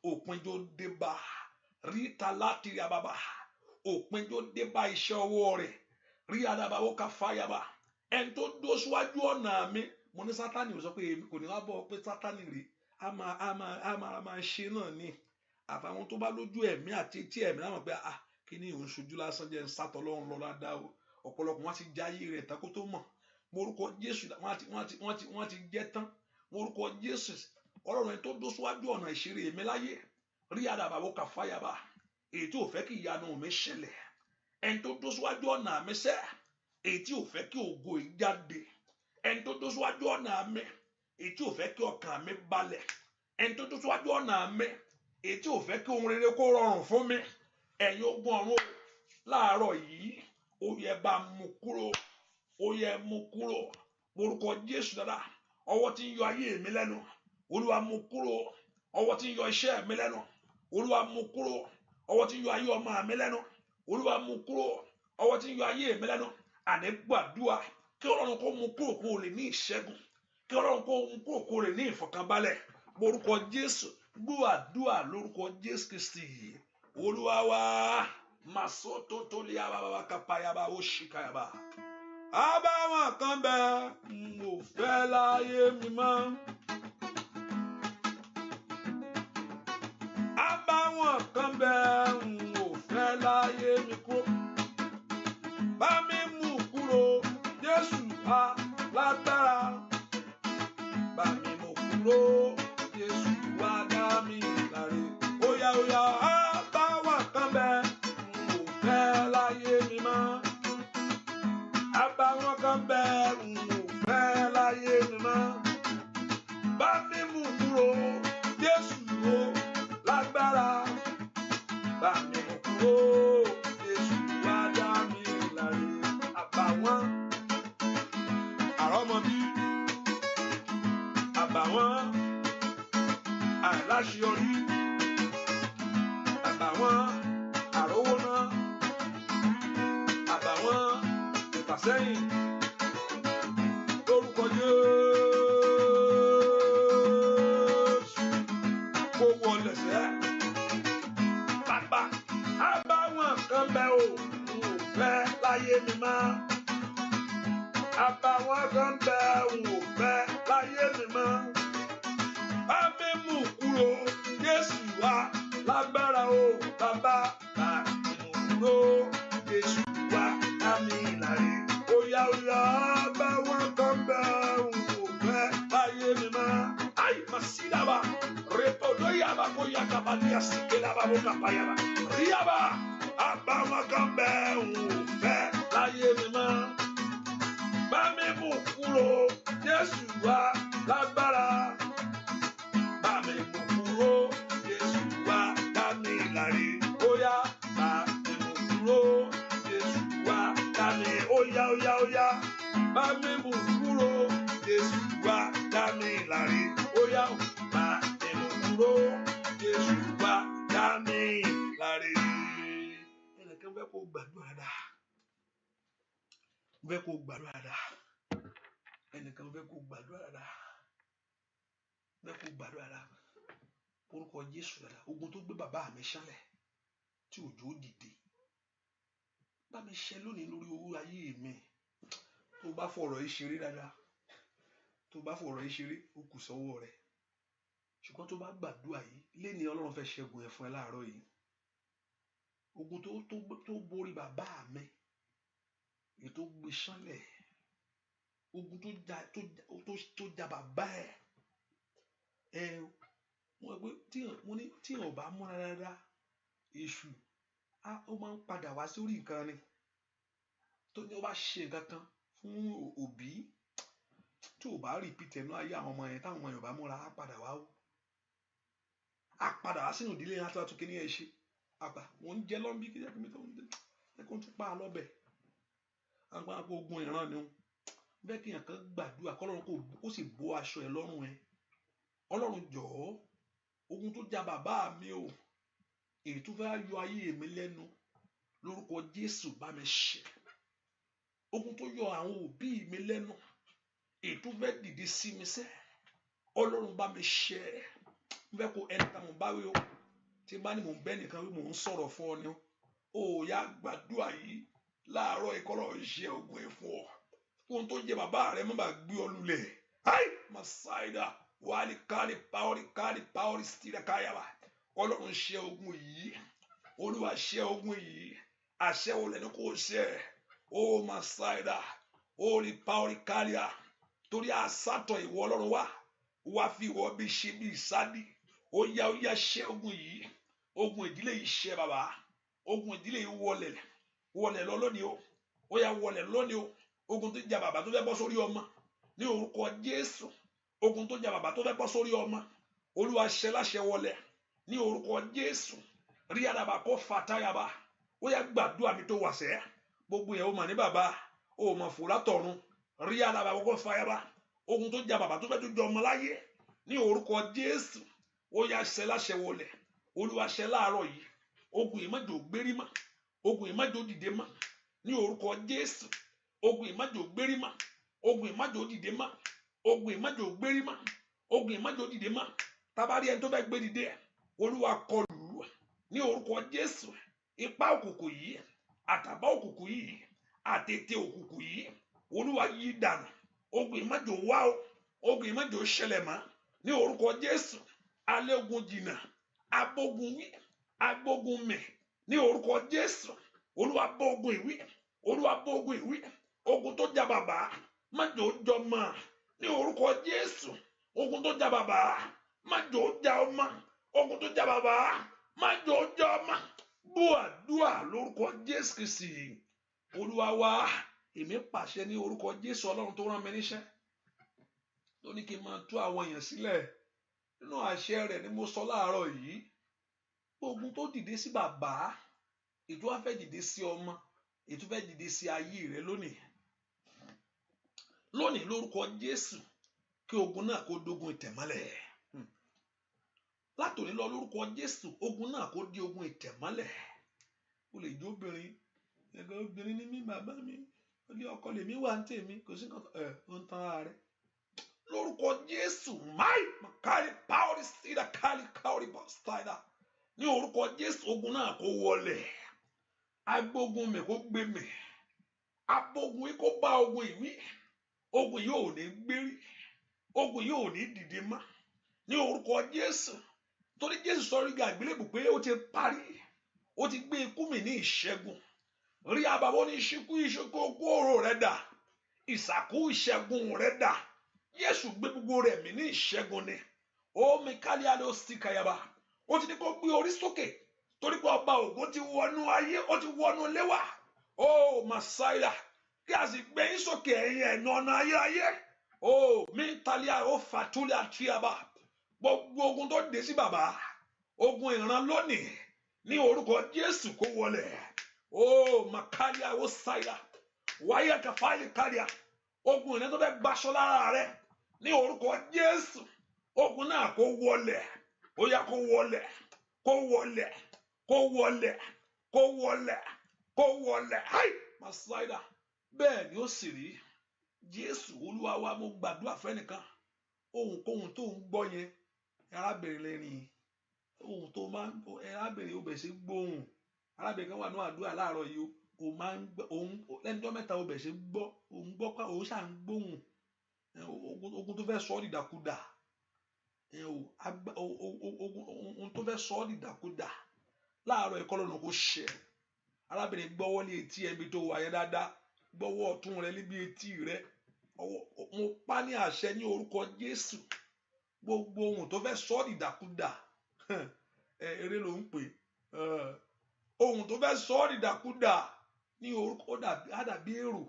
Speaker 1: òpin tó dé bá. Ríta láti rí ababa. Òpin tó dé bá iṣẹ́ ọwọ́ rẹ̀. Rí adaba ó ka fáyàbá. Ẹni tó dúró síwájú ọ̀nà mi. Mo ní Sátánì ò sọ pé èmi kò ní wá bọ̀ pé Sátánì rè á máa ṣe náà ni. Àfàwọn tó bá lójú ẹ̀mí àti etí ẹ̀mí láwọn pé kí ni òun ṣojú lásán jẹ́ ń sátọ̀ lọ́run lọ́la dá o. Ọ̀pọ̀lọpọ̀ wọn ti jáyé rẹ̀ tán kó tó mọ̀. Morúkọ Jésù wọ́n ti jẹ́ tán. Morúkọ Jésù Ọlọ́run ẹni tó dó síwájú ọ̀nà ìṣeré mi láyé. Rí àdàbàwò kà fáyàbà. Èyí tí ò fẹ́ kí ìyanu mi ṣẹlẹ̀. Ẹni tó dó síwájú ọ̀nà mi sẹ́. Èyí tí ò fẹ́ kí ògo ìjáde. Ẹni tó dó síwájú ọ̀nà mi. Èyí tí ò fẹ́ kí ọkàn mi balẹ̀. Ẹni tó dó síwájú ọ̀nà mi. Èyí tí ò fẹ́ kí ohun rere kó rọrùn fún mi. Ẹ̀yin ogun ọ̀run láàárọ̀ yìí. Ó yẹ bá mú kúrò. Ó yẹ mú kúrò. Morúkọ Jésù dáadáa. Ọwọ́ tí ń yọ ayé mi lẹ́nu. Olúwa mú kúrò. Ọwọ́ tí ń yọ iṣẹ́ mi lẹ́nu. Olúwa mú kúrò. Ọwọ́ tí ń yọ ayé ọmọ mi lẹ́nu. Olúwa mú kúrò. Ọwọ́ tí ń yọ ayé mi lẹ́nu. Àní gbàdúrà kí Ọlọ́run kó mú kúrò kó lè ní ìṣẹ́gun. Kí Ọlọ́run kó mú kúrò kó lè ní ìfọ̀kànbalẹ̀. Orúkọ Jésù gbọ́ àdúrà lórúkọ Jésù Kristi Olúwa wa masoto tó lé ababa kapayaba ó ṣìkàyàbá. Àbàwọ́n kan bẹ mo fẹ́ láyé mi mọ́. Àbàwọ́n kan bẹ mo fẹ́ láyé mi kúrò. Bá mi mú kúrò Jésù alágbára. Bá mi mú kúrò Jésù wá dá mi láre. Óyá óyá àbàwọ́n kan bẹ mo fẹ́ láyé mi mọ́. Àbàwọ́n kan bẹ mo fẹ́ láyé mi mọ́. Bá mi mú kúrò Jésù o lágbára. Bá mi mú kúrò Jésù wá dá mi láre. Àbàwọ́n àrọ́mọbí, àbàwọ́n àìláṣeyọrí, àbàwọ́n àrówóná, àbàwọ́n ìfàsẹ́yìn lórúkọ Jésù kó wọlé sẹ́. Bàbá àbàwọ́n kan bẹ o mo fẹ́ láyé mi mọ́. Àbàwọ́n kan bẹ mo fẹ́ láyé mi mọ́. Bá mi mú kúrò Jésù wá lágbára o bàbá. Bá mi mú kúrò Jésù wá dá mi láre. Óyá óyá àbàwọ́n kan bẹ mo fẹ́ láyé mi mọ́. Ay masidaba repodo yaba ko yakaba ni asikelaba bo kapayaba. Riaba àbàwọ́n kan bẹ mo fẹ́ láyé mi mọ́. Bá mi mú kúrò Jésù wá lágbára. Bá mi mú kúrò Jésù wá dá mi láre. Óyá bá mi mú kúrò Jésù wá dá mi. Óyá óyá óyá bá mi mú kúrò Jésù wá dá mi láre. Óyá bá mi mú kúrò Jésù wá dá mi láre. Ẹnìkan fẹ́ kó gbàdúrà dáa. Fẹ́ kó gbàdúrà dáa. Ẹnìkan fẹ́ kó gbàdúrà dáa. Fẹ́ kó gbàdúrà dáa. Orúkọ Jésù dáadáa. Ogun tó gbé bàbá mi ṣánlẹ̀ tí òjò dìde. Bá mi ṣẹ́ lónìí lórí owó ayé mi. Tó bá fọ̀rọ̀ yìí ṣeré dáadáa. Tó bá fọ̀rọ̀ yìí ṣeré ó kù sọ́wọ́ rẹ̀. Ṣùgbọ́n tó bá gbàdúrà yìí léni Ọlọ́run fẹ́ ṣẹ́gun ẹ̀ fún ẹ láàárọ̀ yìí. Ogun tó borí bàbá mi. Èyí tó gbé ṣánlẹ̀. Ogun tó ja bàbá ẹ̀. Wọ́n gbé tí ò bá múra dáadáa èṣù ó máa ń padà wá sórí nǹkan ni. Tó ní ó bá ṣe nǹkan kan fún òbí tí ò bá repeat ẹnu ayé àwọn ọmọ yẹn táwọn ọmọ yẹn ò bá múra á padà wá o. Á padà wá sínú ìdílé yẹn á tún kí ní ẹ ṣe. Àgbà wọ́n ń jẹ lọ́nbí kí jẹ́ kí mi tó ń dé. Ẹ kó tún pa á lọ́bẹ̀. Àwọn àpò ogun ìran ni o. Bẹ́ẹ̀ kí èèyàn kan gbàdúrà kọ́lọ́run kó sì bó aṣọ ẹ̀ lọ́rùn ẹ̀. Ọlọ́run jọ̀ọ́ ogun tó ja bàbá mi o èyí tó fẹ́ yọ ayé mi lẹ́nu lórúkọ Jésù bá mi ṣẹ́. Ogun tó yọ àwọn òbí mi lẹ́nu èyí tó fẹ́ dìde sí mi sẹ́. Ọlọ́run bá mi ṣẹ́. Bẹ́ẹ̀ kó ẹnìkan mò ń bá wí o. Tí bá ní mò ń bẹ́ nìkan wí mò ń sọ̀rọ̀ fún ọ ni o. Ó yá gbàdúrà yìí láàárọ̀ ìkọlọ̀ ṣe ogun ẹ̀ fún ọ. Ohun tó jẹ bàbá rẹ má bàa gbé ọ lulẹ̀. Ai masaida wàlí káàdì pàórì sílẹ̀ káyàwá. Ọlọ́run ṣe ogun yìí. Olúwa ṣe ogun yìí. Àṣẹ wo lẹ́nu kò ṣe. Ó masaida orí pàórì káríà. Torí àsátọ̀ ìwọ Ọlọ́run wá fi ìwọ bí ṣe bí ìsádi. Ó yá ṣe ogun yìí. Ogun ìdílé yìí ṣe bàbá. Ogun ìdílé yìí wọlẹ̀ lọ lónìí o. Ó yá wọlẹ̀ lónìí o. Ogun tó jà bàbá tó fẹ́ bọ́ sórí ọmọ ní orúkọ Jésù. Ogun tó jà bàbá tó fẹ́ bọ́ sórí ọmọ Olúwa ṣẹ́ láṣẹ wọlẹ̀ ní orúkọ Jésù. Rí àdàbà kó fàtáyàbá. Ó yá gbàdúrà mi tó wà sẹ́. Gbogbo yẹn ó mà ní bàbá ó mà fò látọ̀run. Rí àdàbà kó fàyàbá. Ogun tó jà bàbá tó fẹ́ tó jọ ọmọ láyé ní orúkọ Jésù. Ó yá ṣẹ́ láṣẹ wọlẹ̀. Olúwa ṣẹ́ láàárọ̀ yìí. Ogun yìí má jò gbérí mọ́. Ogun yìí má jò dìde mọ́ ní orúkọ Jésù. Ogun ìmájò gbérí mà. Ogun ìmájò dìde mà. Ogun ìmájò gbérí mà. Ogun ìmájò dìde mà. Tabari ẹni tó fẹ́ gbé dìde, Olúwa kọlù ní orúkọ Jésù. Ipá òkùnkùn yìí, àtàbá òkùnkùn yìí, àtètè òkùnkùn yìí, Olúwa yí dànù. Ogun ìmájò wá o, ogun ìmájò ṣẹlẹ̀ mọ́ ní orúkọ Jésù. Alẹ́gun jìnnà, abógun wí, agbógun mì ní orúkọ Jésù. Olúwa bọ́ ogun ìwí, Olúwa bọ́ ogun ìwí. Ogun tó jà bàbá, májò jọmọ ní orúkọ Jésù. Ogun tó jà bàbá, májò jà ọmọ. Ogun tó jà bàbá, májò jà ọmọ. Búàdúà lórúkọ Jésù Kristi. Olúwa wa, èmi pàṣẹ ní orúkọ Jésù Ọlọ́run tó rán mi níṣẹ́. Tó ní kí n máa tú àwọn èèyàn sílẹ̀. Nínú àṣẹ rẹ̀ ni mo sọ láàárọ̀ yìí. Ogun tó dìde sí bàbá, ètò wá fẹ́ dìde sí ọmọ, ètò fẹ́ dìde sí ayé rẹ lónìí. Lónìí lórúkọ Jésù, kí ogun náà kó dógun ìtẹ̀mọ́lẹ̀. Látòní lọ lórúkọ Jésù, ogun náà kó di ogun ìtẹ̀mọ́lẹ̀. O lè jó obìnrin, ẹ̀gọ́ obìnrin ni mí, bàbá mi, ó lé ọkọ lèmi wà ní tèmi, kò sí nǹkan ó ń tan ara rẹ̀. Lórúkọ Jésù, máì kárí páórì sídà kárí káórì bọ́stáìdà. Ní orúkọ Jésù, ogun náà kó wọlẹ̀. Agbógun mi kó gbé mi. Abógun yìí kó bá ogun ìwí. Ogun yìí ò ní gbérí. Ogun yìí ò ní dìde mọ́. Ní orúkọ Jésù. Torí Jésù sọ rí àgbélébùú pé ó ti parí. Ó ti gbé ikú mi ní ìṣẹ́gun. Rí àbàbọ̀ ní ìṣíkú ìṣẹ́gun ogún oró rẹ̀ dà. Ìsàkú ìṣẹ́gun rẹ̀ dà. Jésù gbé gbogbo rẹ̀ mì ní ìṣẹ́gun ni. Ó mi kálí alẹ́ ó sì kàyàbá. Ó ti ní kó gbé orí sókè. Torí pé ọba ògo ti wọnú ayé, ó ti wọnú ilé wa. Ó Màsáíà, kí a sì gbé yín sókè ẹ̀yin ẹ̀nà ọ̀nà ayérayé. Ó mi tálí ó fàtúlẹ̀ àtúyàbá. Gbogbo ogun tó dé sí bàbá, ogun ìran lónìí, ní orúkọ Jésù kó wọlẹ̀. Ó Màkálíà ó sáyà. Wáyé kàfáìlì kálíà. Ogun ìran tó fẹ́ gbaṣọ lára rẹ̀, ní orúkọ Jésù, ogun náà kó wọlẹ̀. Ó yá kó wọlẹ̀, kó wọlẹ̀, kó wọlẹ̀, kó wọlẹ̀, kó wọlẹ̀. Háì Màsáíà, bẹ́ẹ̀ ni ó sì rí. Jésù Olúwa wa, mo gbàdúrà fẹ́nìkan. Ohunkóhun tó ń gbọ́ yẹn, arábìnrin lẹ́rìn. Ohun tó máa ń gbọ́, arábìnrin ó bẹ̀ sí gbóhùn. Arábìnrin kan wà ní àdúrà láàárọ̀ yìí, ó máa ń gbọ́, lẹ́nu tó mẹ́ta ó bẹ̀ sí gbọ́, òun gbọ́ pé òun ṣà ń gbóhùn. Ogun tó fẹ́ sọ ọ́ dìdàkudà. Ohun tó fẹ́ sọ ọ́ dìdàkudà. Láàárọ̀ ẹ̀kọ́ lọ́nà kó ṣẹ. Arábìnrin gbọ́wọ́ ní etí ẹbí tó wà yẹn dáadáa. Gbọ́wọ́ ọ̀tún rẹ níbi etí rẹ. Mo pa ní àṣẹ ní orúkọ Jésù. Gbogbo ohun tó fẹ́ sọ ọ́ dìdàkudà. Eré ló ń pè. Ohun tó fẹ́ sọ ọ́ dìdàkudà ní orúkọ àdàbí èrò.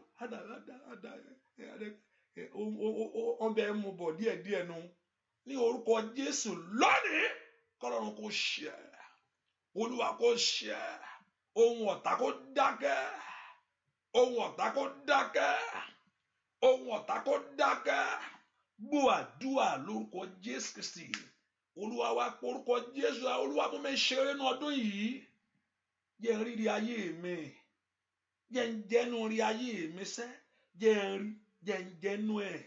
Speaker 1: Ọbẹ̀ mu bọ̀ díẹ̀díẹ̀ nu. Ní orúkọ Jésù lónìí, kọ́lọ́run kó ṣẹ. Olúwa kó ṣẹ. Ohun ọ̀tá kó dákẹ́. Ohun ọ̀tá kó dákẹ́. Ohun ọ̀tá kó dákẹ́. Gbọ́ àdúrà lórúkọ Jésù Kristi. Olúwa wa pé orúkọ Jésù, Olúwa mú mi ṣeré ní ọdún yìí. Jẹ́ n rírí ayé mi. Jẹ́ n jẹ́nu rí ayé mi sẹ́. Jẹ́ n jẹ́nu ẹ̀.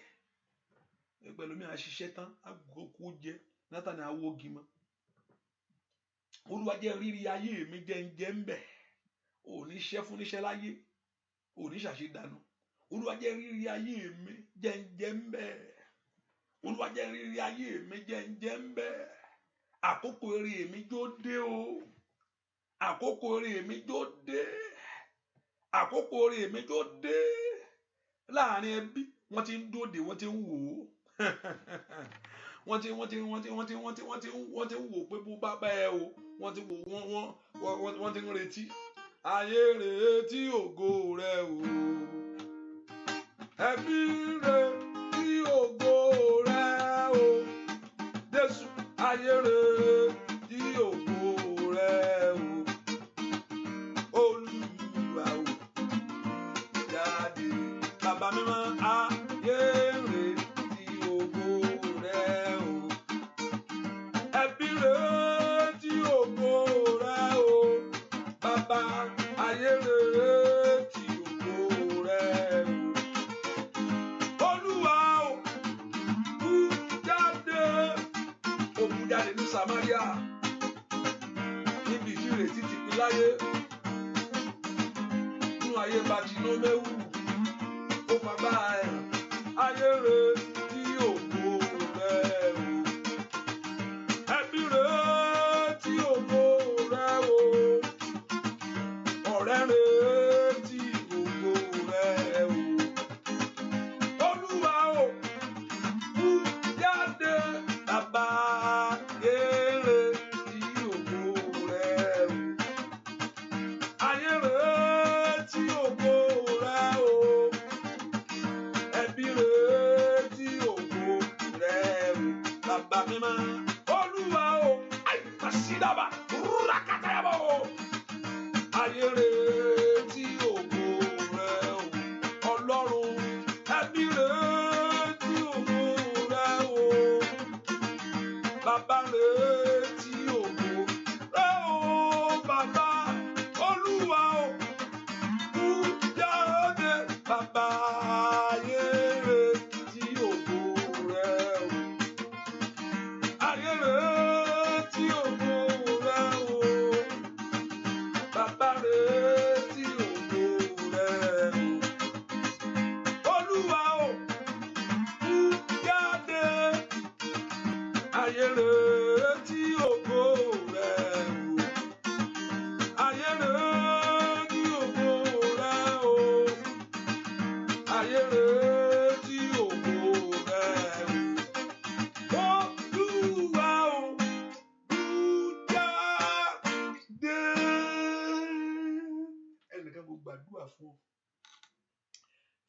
Speaker 1: Pẹ̀lú mi àṣìṣe tán, àgùkù jẹ, Nátàní awógi mọ́. Olúwa jẹ́ rírí ayé mi, jẹ́ n jẹ́ ń bẹ̀. Ò ní ṣẹ́ fún níṣẹ́ láyé. Ò ní ṣàṣedànù. Olúwa jẹ́ rírí ayé mi, jẹ́ n jẹ́ ń bẹ̀. Olúwa jẹ́ rírí ayé mi, jẹ́ n jẹ́ ń bẹ̀. Àkókò èrè mi jó dé o. Àkókò èrè mi jó dé. Àkókò èrè mi jó dé. Láàrin ẹbí, wọ́n ti ń dóde, wọ́n ti ń wò ó. Wọ́n ti ń wò pé bó bá bá ẹ o. Wọ́n ti ń retí. Ayé retí ògo rẹ o. Ẹbí retí ògo rẹ o. Jésù, ayé retí ògo rẹ o. Olúwa o, jáde. Bàbá mi máa ayé retí ògo rẹ o. Ẹbí retí ògo rẹ o. Bàbá, ayé retí ògo rẹ o. Olúwa o, bú jáde. Samaria níbi tí ìrètí ti pín láyé nínú ayé Bátílómẹ́wù ó fagbá ẹ̀ ayé rẹ̀ tí ògo rẹ̀ o ẹbí rẹ̀ tí ògo rẹ̀ o ọ̀rẹ́ rẹ̀ tí ògo rẹ̀ o Olúwa o mú jáde bàbá èrè tí ògo rẹ̀ o ayé rẹ̀ tí ògo rẹ̀ o ẹbí rẹ̀ tí ògo rẹ̀ o bàbá mímọ́ Olúwa o àìmọ̀sídàbà rúrakàtàyàbọ̀ o ayé rẹ̀ tí ògo rẹ̀ o Ọlọ́run ẹbí rẹ̀ tí ògo rẹ̀ o bàbá rẹ̀ tí ògo rẹ̀ o bàbá Olúwa o mú jáde bàbá ayé rẹ̀ tí ògo rẹ̀ o ayé rẹ̀ tí ògo rẹ̀ o bàbá rẹ̀ tí ògo rẹ̀ o Olúwa o mú jáde ayé rẹ̀ tí ògo rẹ̀ o ayé rẹ̀ tí ògo rẹ̀ o ayé rẹ̀ tí ògo rẹ̀ o Olúwa o mú jáde. Ẹnìkan mo gbàdúrà fún ọ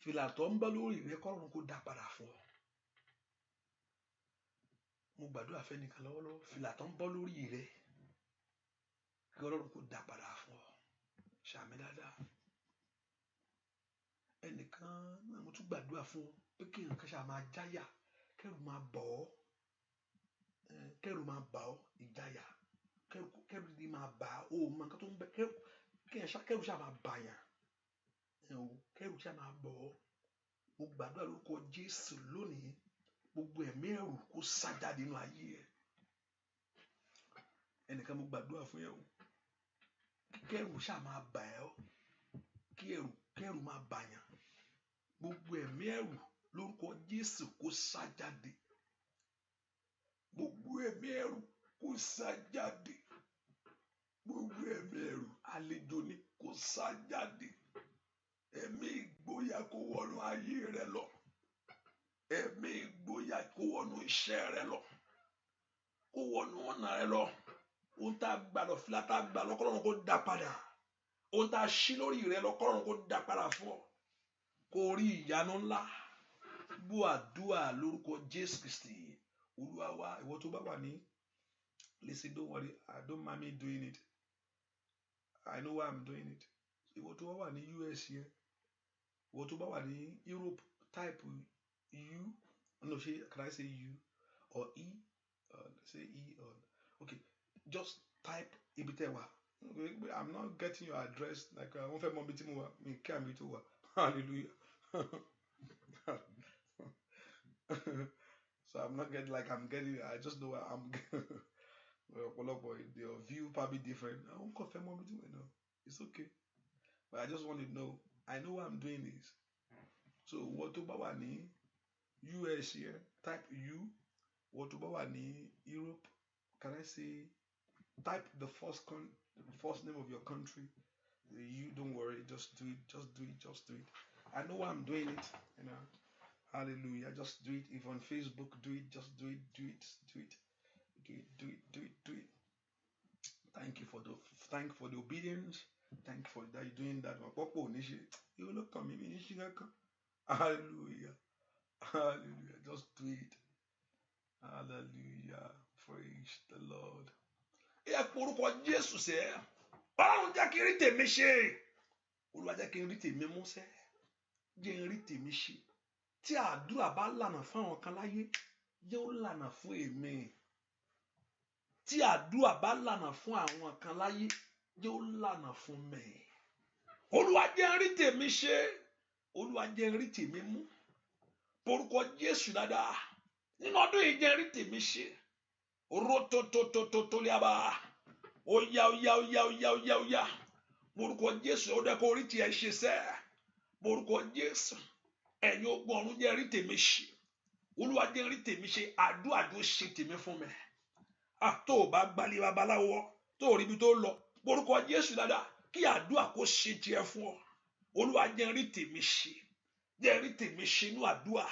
Speaker 1: fìlà tó ń bọ́ lórí rẹ kọ́run kó dá padà fún ọ. Mo gbàdúrà fẹ́nìkan lọ́wọ́lọ́wọ́ fìlà tó ń bọ́ lórí rẹ kí Ọlọ́run kó dá padà fún ọ. Ṣàmì dáadáa. Ẹnìkan náà mo tún gbàdúrà fún ọ pé kí nǹkan ṣáà máa jáyà kẹrù máa bọ̀ ọ́ kẹrù máa bà ọ́ ìjáyà kẹrù ní máa bà ó mọ nǹkan tó ń bẹ kẹrù ṣáà máa bàyàn kẹrù ṣáà máa bọ̀ ọ́. Mo gbàdúrà lórúkọ Jésù lónìí gbogbo ẹ̀mí ẹ̀rù kó sá jáde nínú ayé ẹ̀. Ẹnìkan mo gbàdúrà fún ẹ o kẹrù ṣáà máa bà ọ́ kẹrù máa bàyàn. Gbogbo ẹ̀mí ẹ̀rù lórúkọ Jésù kó sá jáde. Gbogbo ẹ̀mí ẹ̀rù kó sá jáde. Gbogbo ẹ̀mí ẹ̀rù àlejò ni kó sá jáde. Ẹ̀mí ìgboyà kó wọnú ayé rẹ lọ. Ẹ̀mí ìgboyà kó wọnú iṣẹ́ rẹ lọ. Kó wọnú ọ̀nà rẹ lọ. Ohun tá a gbà lọ fìlà tá a gbà lọ kọ́lọ́run kó dá padà. Ohun tá a ṣí lórí rẹ lọ kọ́lọ́run kó dá padà fún ọ. Kó rí ìyanu ńlá. Gbọ́ àdúrà lórúkọ Jésù Kristi. Olúwa wa ìwọ tó bá wà ní listen don't worry I don't mind me doing it. I know why I'm doing it. Ìwọ tó bá wà ní US yẹn ìwọ tó bá wà ní Europe type U no ṣe can I say U or E say E or okay just type ibi tẹ́ wà. I'm not getting your address like wọ́n fẹ́ mọ ibi tí mo wà mi kí àmì tó wà hallelujah. So I'm not getting like I'm getting I just know I'm your view probably different. I won't confirm more with you know. It's okay. But I just want to know. I know why I'm doing this. So what about ní US here? Type U. What about ní Europe? Can I say type the first name of your country? You don't worry, just do it, just do it, just do it. I know why I'm doing it, you know. Hallelujah. Just do it. If on Facebook, do it, just do it, do it, do it. Do it, do it, do it, do it. Thank you for the obedience. Thank you for that you're doing that. You look at me. Hallelujah. Hallelujah. Just do it. Hallelujah. Praise the Lord. Jesus said, Ọlọ́run jẹ́ kí n rí tèmi ṣe. Olúwa jẹ́ kí n rí tèmi mú ṣẹ. Jẹ́ n rí tèmi ṣe. Tí àdúrà bá lànà fún àwọn kan láyé, jẹ́ ó lànà fún èmi. Tí àdúrà bá lànà fún àwọn kan láyé, jẹ́ ó lànà fún mi. Olúwa jẹ́ n rí tèmi ṣe. Olúwa jẹ́ n rí tèmi mú. Porúkọ Jésù dáadáa. Nínú ọdún yìí jẹ́ n rí tèmi ṣe. Rototototoliaba. Oya, oya, oya, oya, oya, oya. Morúkọ Jésù, ó dẹ́kọ̀ orí tiẹ̀ ṣe sẹ́. Morúkọ Jésù, ẹ̀yin ogun ọ̀run jẹ́ rí tèmi ṣe. Olúwa jẹ́ rí tèmi ṣe, àdúrà tó ṣe tèmi fún mi. Tó o bá gbalẹ̀ babaláwo, tó o rí ibi tó lọ, morúkọ Jésù dáadáa, kí àdúrà kó ṣe tiẹ̀ fún ọ. Olúwa jẹ́ rí tèmi ṣe. Jẹ́ rí tèmi ṣe inú àdúrà.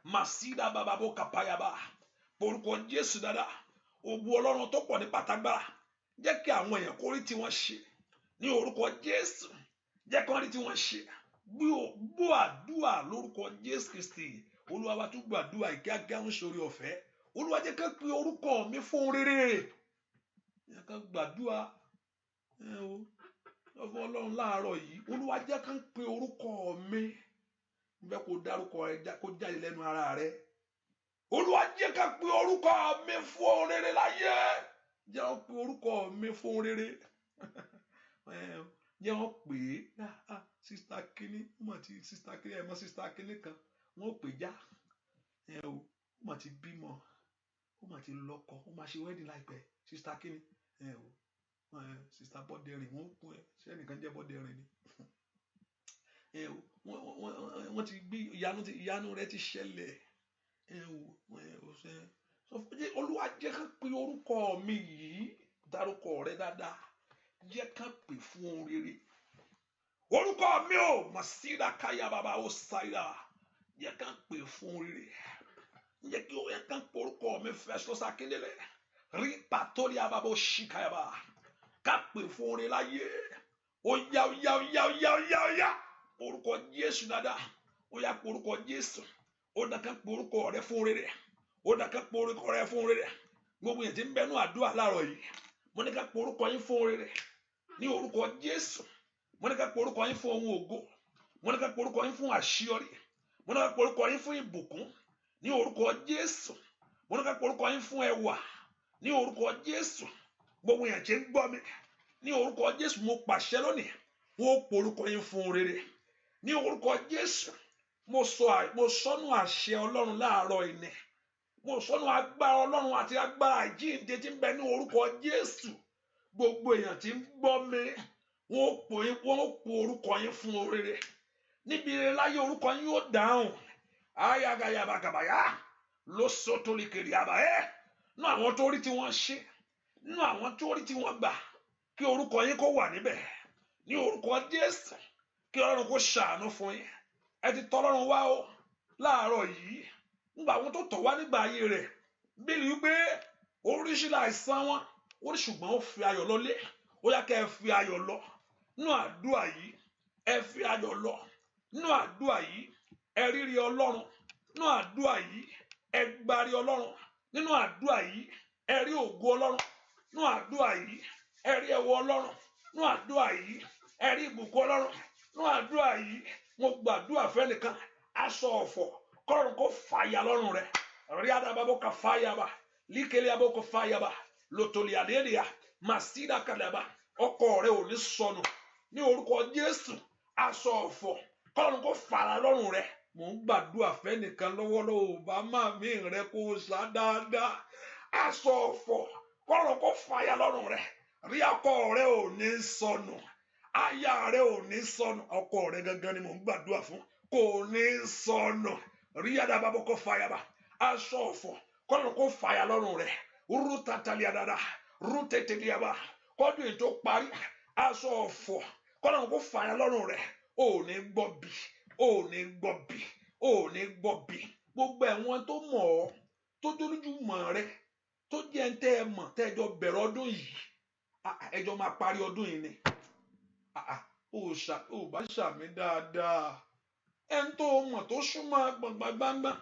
Speaker 1: Màsídà bababo kàpáyàbá. Morúkọ Jésù dáadáa, ògo Ọlọ́run tó pọ̀ ní pàtàgbára. Jẹ́ kí àwọn èèyàn kó rí tí wọ́n ṣe. Ní orúkọ Jésù, jẹ́ kí wọ́n rí tí wọ́n ṣe. Gbọ́ àdúrà lórúkọ Jésù Kristi. Olúwa wa tún gbàdúrà ìkíákíá ń ṣorí ọ̀fẹ́. Olúwa jẹ́ ká pe orúkọ mi fún rere. Jẹ́ ká gbàdúrà ọ̀fọ̀ Ọlọ́run láàárọ̀ yìí. Olúwa jẹ́ ká pe orúkọ mi. Mo fẹ́ kó dárúkọ rẹ̀ kó jáde lẹ́nu ara rẹ̀. Olúwa jẹ́ ká pe orúkọ mi fún rere láyé. Jẹ́ wọ́n pe orúkọ mi fún rere. Jẹ́ wọ́n pè é. Sista Kini, Sista Kini, ẹ̀ mọ́ Sista Kini kan. Wọ́n pè já. Ó mà ti bímọ. Ó mà ti lọ́kọ. Ó mà ṣe wedding láìpẹ́. Sista Kini. Sista Bọ́dẹ̀rìn. Wọ́n kún ẹ. Ṣé ẹnìkan jẹ́ Bọ́dẹ̀rìn ni? Wọ́n ti gbé ìyanu rẹ̀ ti ṣẹlẹ̀. Olúwa jẹ́ ká pe orúkọ mi yìí. Dárúkọ rẹ̀ dáadáa. Jẹ́ ká pè fún rere. Orúkọ mi ò Masida Kaya Baba Osaida. Jẹ́ ká pè fún rere. Jẹ́ kí ó yẹ ká pe orúkọ mi Festus Akindele. Rí Patoli Ababo Shikayaba. Ká pè fún rere láyé. Oya, oya, oya, oya, oya, oya. Orúkọ Jésù dáadáa. Ó yá pe orúkọ Jésù. Ó dá ká pe orúkọ rẹ̀ fún rere. Ó dá ká pe orúkọ rẹ̀ fún rere. Gbogbo yẹn tí ń bẹnu àdúrà láàárọ̀ yìí. Mo ní ká pe orúkọ yín fún rere. Ní orúkọ Jésù. Mo ní ká pe orúkọ yín fún ohun ògo. Mo ní ká pe orúkọ yín fún àṣeyọrí. Mo ní ká pe orúkọ yín fún ìbùkún. Ní orúkọ Jésù. Mo ní ká pe orúkọ yín fún ẹwà. Ní orúkọ Jésù. Gbogbo yẹn tí ń gbọ́ mi. Ní orúkọ Jésù mo pàṣẹ lónìí. Wọ́n pe orúkọ yín fún rere. Ní orúkọ Jésù. Mo sọnù àṣẹ Ọlọ́run láàárọ̀ ìní. Mo sọnù agbára Ọlọ́run àti agbára ìjíǹde tí ń bẹ ní orúkọ Jésù. Gbogbo èèyàn tí ń gbọ́ mi, wọ́n po orúkọ yín fún rere. Níbi rere láyé orúkọ yín yóò dáhùn. Ayagayabagabaya ló sọ́tò lè kiri àbáyé. Nínú àwọn tó rí tí wọ́n ṣe, nínú àwọn tó rí tí wọ́n gbà, kí orúkọ yín kó wà níbẹ̀. Ní orúkọ Jésù, kí Ọlọ́run kó ṣàánú fún yín. Ẹ ti tọ̀ Ọlọ́run wá o láàárọ̀ yìí. Nígbà àwọn tó tọ̀ wá nígbà ayé rẹ̀, bíi wípé oríṣiríṣi àìsàn wọn, ó ní ṣùgbọ́n ó fi ayọ̀ lọlé. Ó yá kẹ́ ẹ fi ayọ̀ lọ. Nínú àdúrà yìí, ẹ fi ayọ̀ lọ. Nínú àdúrà yìí, ẹ rírí Ọlọ́run. Nínú àdúrà yìí, ẹ gbárí Ọlọ́run. Nínú àdúrà yìí, ẹ rí ògo Ọlọ́run. Nínú àdúrà yìí, ẹ rí ẹwọ Ọlọ́run. Nínú àdúrà yìí, ẹ rí ìbùkún Ọlọ́run. Nínú àdúrà yìí, mo gbàdúrà fẹ́nìkan, aṣọ ọ̀fọ̀ kọ́run kó fàyà lọ́rùn rẹ̀. Rí adababo ka fàyàbà. Líkele abo kò fàyàbà. Lotoli adelia. Masida kalaba. Ọkọ rẹ̀ ò ní sọnù. Ní orúkọ Jésù, aṣọ ọ̀fọ̀ kọ́run kó fàyà lọ́rùn rẹ̀. Mo ń gbàdúrà fẹ́nìkan lọ́wọ́lọ́wọ́ bá máa mi rẹ̀ kó sá dáadáa. Aṣọ ọ̀fọ̀ kọ́run kó fàyà lọ́rùn rẹ̀. Rí ọkọ rẹ̀ ò ní sọnù. Aya rẹ̀ ò ní sọnù. Ọkọ rẹ̀ gangan ni mo ń gbàdúrà fún. Kò ní sọnù. Rí adababo kò fàyàbà. Aṣọ ọ̀fọ̀ kọ́run kó fàyà lọ́rùn rẹ̀. Rutataliadada. Ruteteliaba. Kọ́dún ètò parí. Aṣọ ọ̀fọ̀ kọ́run kó fàyà lọ́rùn rẹ̀. Ò ní gbọ́ bí. Ò ní gbọ́ bí. Ò ní gbọ́ bí. Gbogbo ẹ̀wọ̀n tó mọ̀ ọ́, tó dólójú mọ̀ rẹ̀, tó jẹ́ ń tẹ́ ẹ mọ̀ tẹ́jọ́ bẹ̀rẹ̀ ọdún yìí. Ẹjọ́ máa parí ọdún yìí ni. Ò bá ṣàmì dáadáa. Ẹni tó mọ̀ tó súnmọ́ gbọ̀ngbàngbàngbà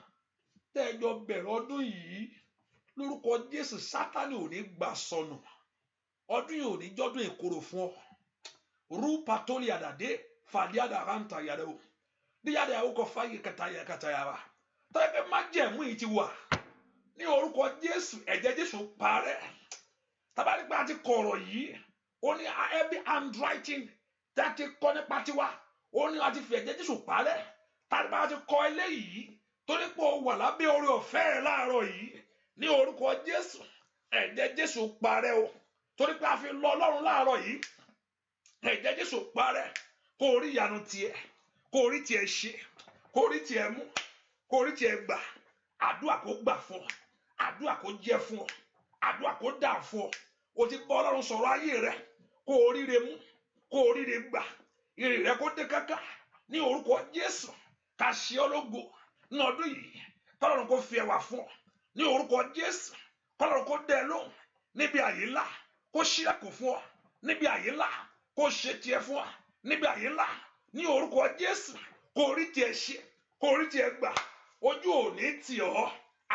Speaker 1: tẹ́jọ́ bẹ̀rẹ̀ ọdún yìí. Lórúkọ Jésù, Sátánì ò ní gbà sọnù. Ọdún yìí ò ní jọ́dún ìkorò fún ọ. Rú patoli àdàdé fàdí àdàrántà yàrá o. Bí yàrá ó kọ fáyé kàtàyàrá. Tẹ́lẹ̀ má jẹ̀mú yìí ti wà. Ní orúkọ Jésù, ẹ̀jẹ̀ Jésù parẹ́. Tabarígbà ti kọ̀rọ̀ yìí. Ó ní every handwriting tí a ti kọ́ nípa tiwa. Ó ní láti fi ẹ̀jẹ̀ Jésù parẹ́. Tabarígbà ti kọ eléyìí. Tó ní pé ó wà lábẹ́ oore ọ̀fẹ́ rẹ̀ láàárọ̀ yìí. Ní orúkọ Jésù, ẹ̀jẹ̀ Jésù parẹ́ o torí pé a fi lọ Ọlọ́run láàárọ̀ yìí ẹ̀jẹ̀ Jésù parẹ́ kó rí ìyanu tiẹ̀ kó rí tiẹ̀ ṣe kó rí tiẹ̀ mú kó rí tiẹ̀ gbà àdúrà kó gbà fún ọ àdúrà kó jẹ́ fún ọ àdúrà kó dà fún ọ o ti bá Ọlọ́run sọ̀rọ̀ ayé rẹ kó ríre mú kó ríre gbà ire rẹ kó dé káká ní orúkọ Jésù ká ṣe ọ́ lógo ní ọdún yìí kọ́lọ́run kó fi ẹwà fún ọ ní orúkọ Jésù kọ́lọ́run kó dẹ lóhùn níbi àyè ńlá kó ṣílẹ̀kùn fún ọ níbi àyè ńlá kó ṣe tiẹ̀ fún ọ níbi àyè ńlá ní orúkọ Jésù kó rí tiẹ̀ ṣe kó rí tiẹ̀ gbà ojú òní tì ọ́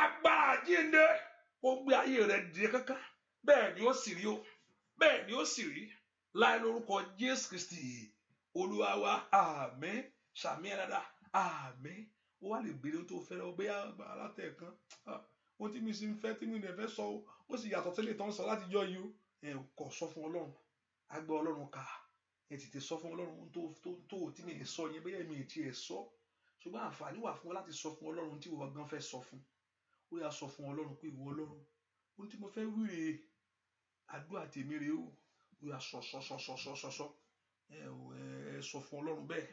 Speaker 1: agbára jíǹde kó gbé ayé rẹ dìde kankan bẹ́ẹ̀ ni ó sì rí o bẹ́ẹ̀ ni ó sì rí láì lórúkọ Jésù Kristi Olúwa wa àmín sàmì ẹ̀ dáadáa àmín ó wá lè béèrè tó fẹ́ lọ bóyá alátẹ̀ kan ohun tí mi sì ń fẹ́ tí mi ò fẹ́ sọ ó sì yàtọ̀ tẹ́lẹ̀ tó ń sọ láti jọ yìí ẹ kò sọ fún Ọlọ́run agbẹ́ Ọlọ́run ká ẹ tètè sọ fún Ọlọ́run tó tí mi ì sọ yẹn bóyá mi ì tiẹ̀ sọ ṣùgbọ́n àǹfààní wà fún ọ láti sọ fún Ọlọ́run tí ìwọ gan fẹ́ sọ fún ó yá sọ fún Ọlọ́run pé ìwọ Ọlọ́run ohun tí mo fẹ́ wíre àdúrà tèmi rèé o ó yá sọ ẹ sọ fún Ọlọ́run bẹ́ẹ̀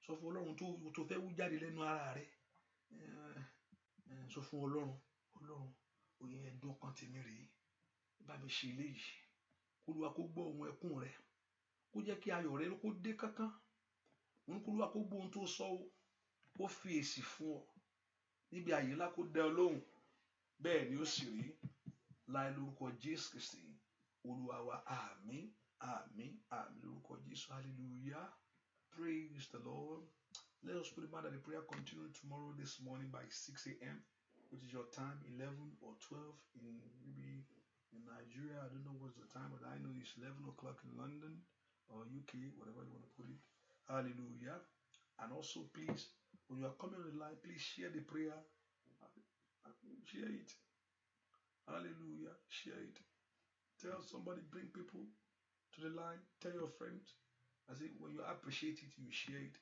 Speaker 1: sọ fún Ọlọ́run tó fẹ́ wú jáde lẹ́nu ara rẹ sọ fún Ọlọ́run òye ẹ̀dùn ọkàn tèmi rèé bá mi ṣe eléyìí kó Olúwa kó gbọ́ ohùn ẹkún rẹ kó jẹ́ kí ayọ̀ rẹ kó dé kánkán kó Olúwa kó gbọ́ ohun tó sọ o kó fi èsì fún ọ níbi àyè ńlá kó dá ọ lóhùn bẹ́ẹ̀ ni ó sì rí láì lórúkọ Jésù Kristi Olúwa wa àmín àmín àmín lórúkọ Jésù hallelujah praise the Lord. Let us put in mind that the prayer continue tomorrow this morning by 6 a.m. which is your time, 11 or 12 in maybe in Nigeria. I don't know what's the time, but I know it's 11 o'clock in London or UK, whatever you want to put it. Hallelujah. And also, please, when you are coming on the line, please share the prayer. Share it. Hallelujah. Share it. Tell somebody, bring people to the line. Tell your friends. I say, when you appreciate it, you share it.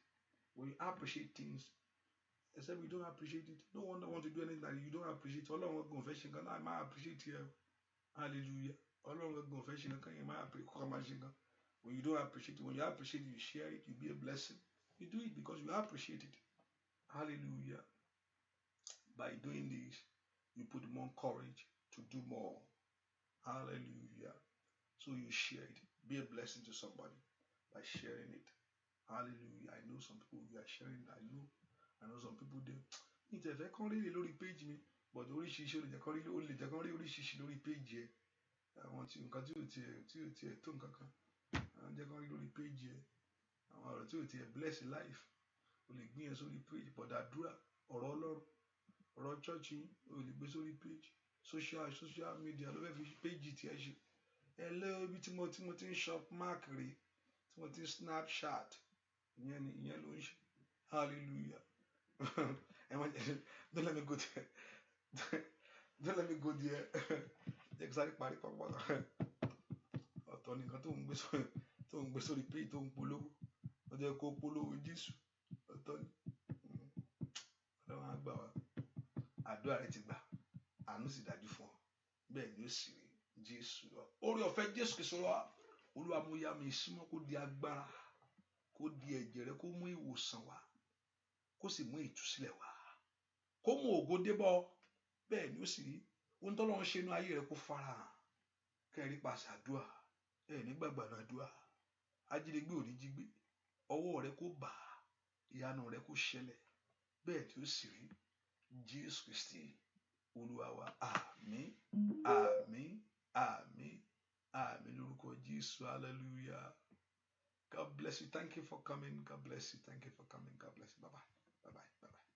Speaker 1: When you appreciate things, except you don't appreciate it, no one want to do anything that you don't appreciate. Ọlọ́run confession kan náà máa appreciate here. Hallelujah. Ọlọ́run confession kan yẹn máa appreciate. When you don't appreciate it, when you appreciate it, you share it, you be a blessing. You do it because you appreciate it. Hallelujah. By doing this, you put more courage to do more. Hallelujah. So you share it. Be a blessing to somebody by sharing it. Hallelujah. I know some people you are sharing. I know some people do. It's a very currently lórí page me, but oríṣiríṣi ó lè jẹ́ kán rí oríṣiríṣi lórí page ẹ. Àwọn tí nǹkan tí ò tiẹ̀ tó nǹkan kan. Àwọn jẹ́ kán rí lórí page ẹ. Àwọn ọ̀rọ̀ tí ò tiẹ̀ bless life. O lè gbé yẹn sórí page, but àdúrà ọ̀rọ̀ Ọlọ́run ọ̀rọ̀ church yín o lè gbé sórí page. Social media ló fẹ́ fi page tiẹ̀ ṣe. Ẹ lé ibi tí mo ti ń shop mark rè tí mo ti ń Snapchat. Ìyẹn ló ń ṣe. Hallelujah. Don't let me go there. Don't let me go there. Exactly parí pápá. Ọ̀tọ̀ nìkan tó ń gbé sórí page tó ń polówó. Ó jẹ́ kó polówó Jésù. Ọ̀tọ̀ ni. Ọlọ́run á gbà wá. Àdúrà rẹ ti gbà. Àánú sì dájú fún ọ. Bẹ́ẹ̀ ni ó sì rí Jésù lọ. Oore ọ̀fẹ́ Jésù Kristi wá. Olúwa mú yá mi símọ́ kó di agbára. Kó di ẹ̀jẹ̀ rẹ kó mú ìwòsàn wá. Kó sì mú ìtúsílẹ̀ wá. Kó mú ògo débọ̀. Bẹ́ẹ̀ ni ó sì rí. Ohun tó lọ́run ṣe inú ayé rẹ kó farahàn. Kẹ́rí pàṣẹ àdúrà. Ní gbàgbà àdúrà. Ajínigbé ò ní jí gbé. Ọwọ́ rẹ kó bà. Ìyanu rẹ kó ṣẹlẹ̀. Bẹ́ẹ̀ ni ó sì rí. Jésù Kristi Olúwa wa. Àmín. Àmín. Àmín. Àmín lórúkọ Jésù. Hallelujah. God bless you. Thank you for coming. God bless you. Thank you for coming. God bless you. Bye-bye. Bye-bye. Bye-bye.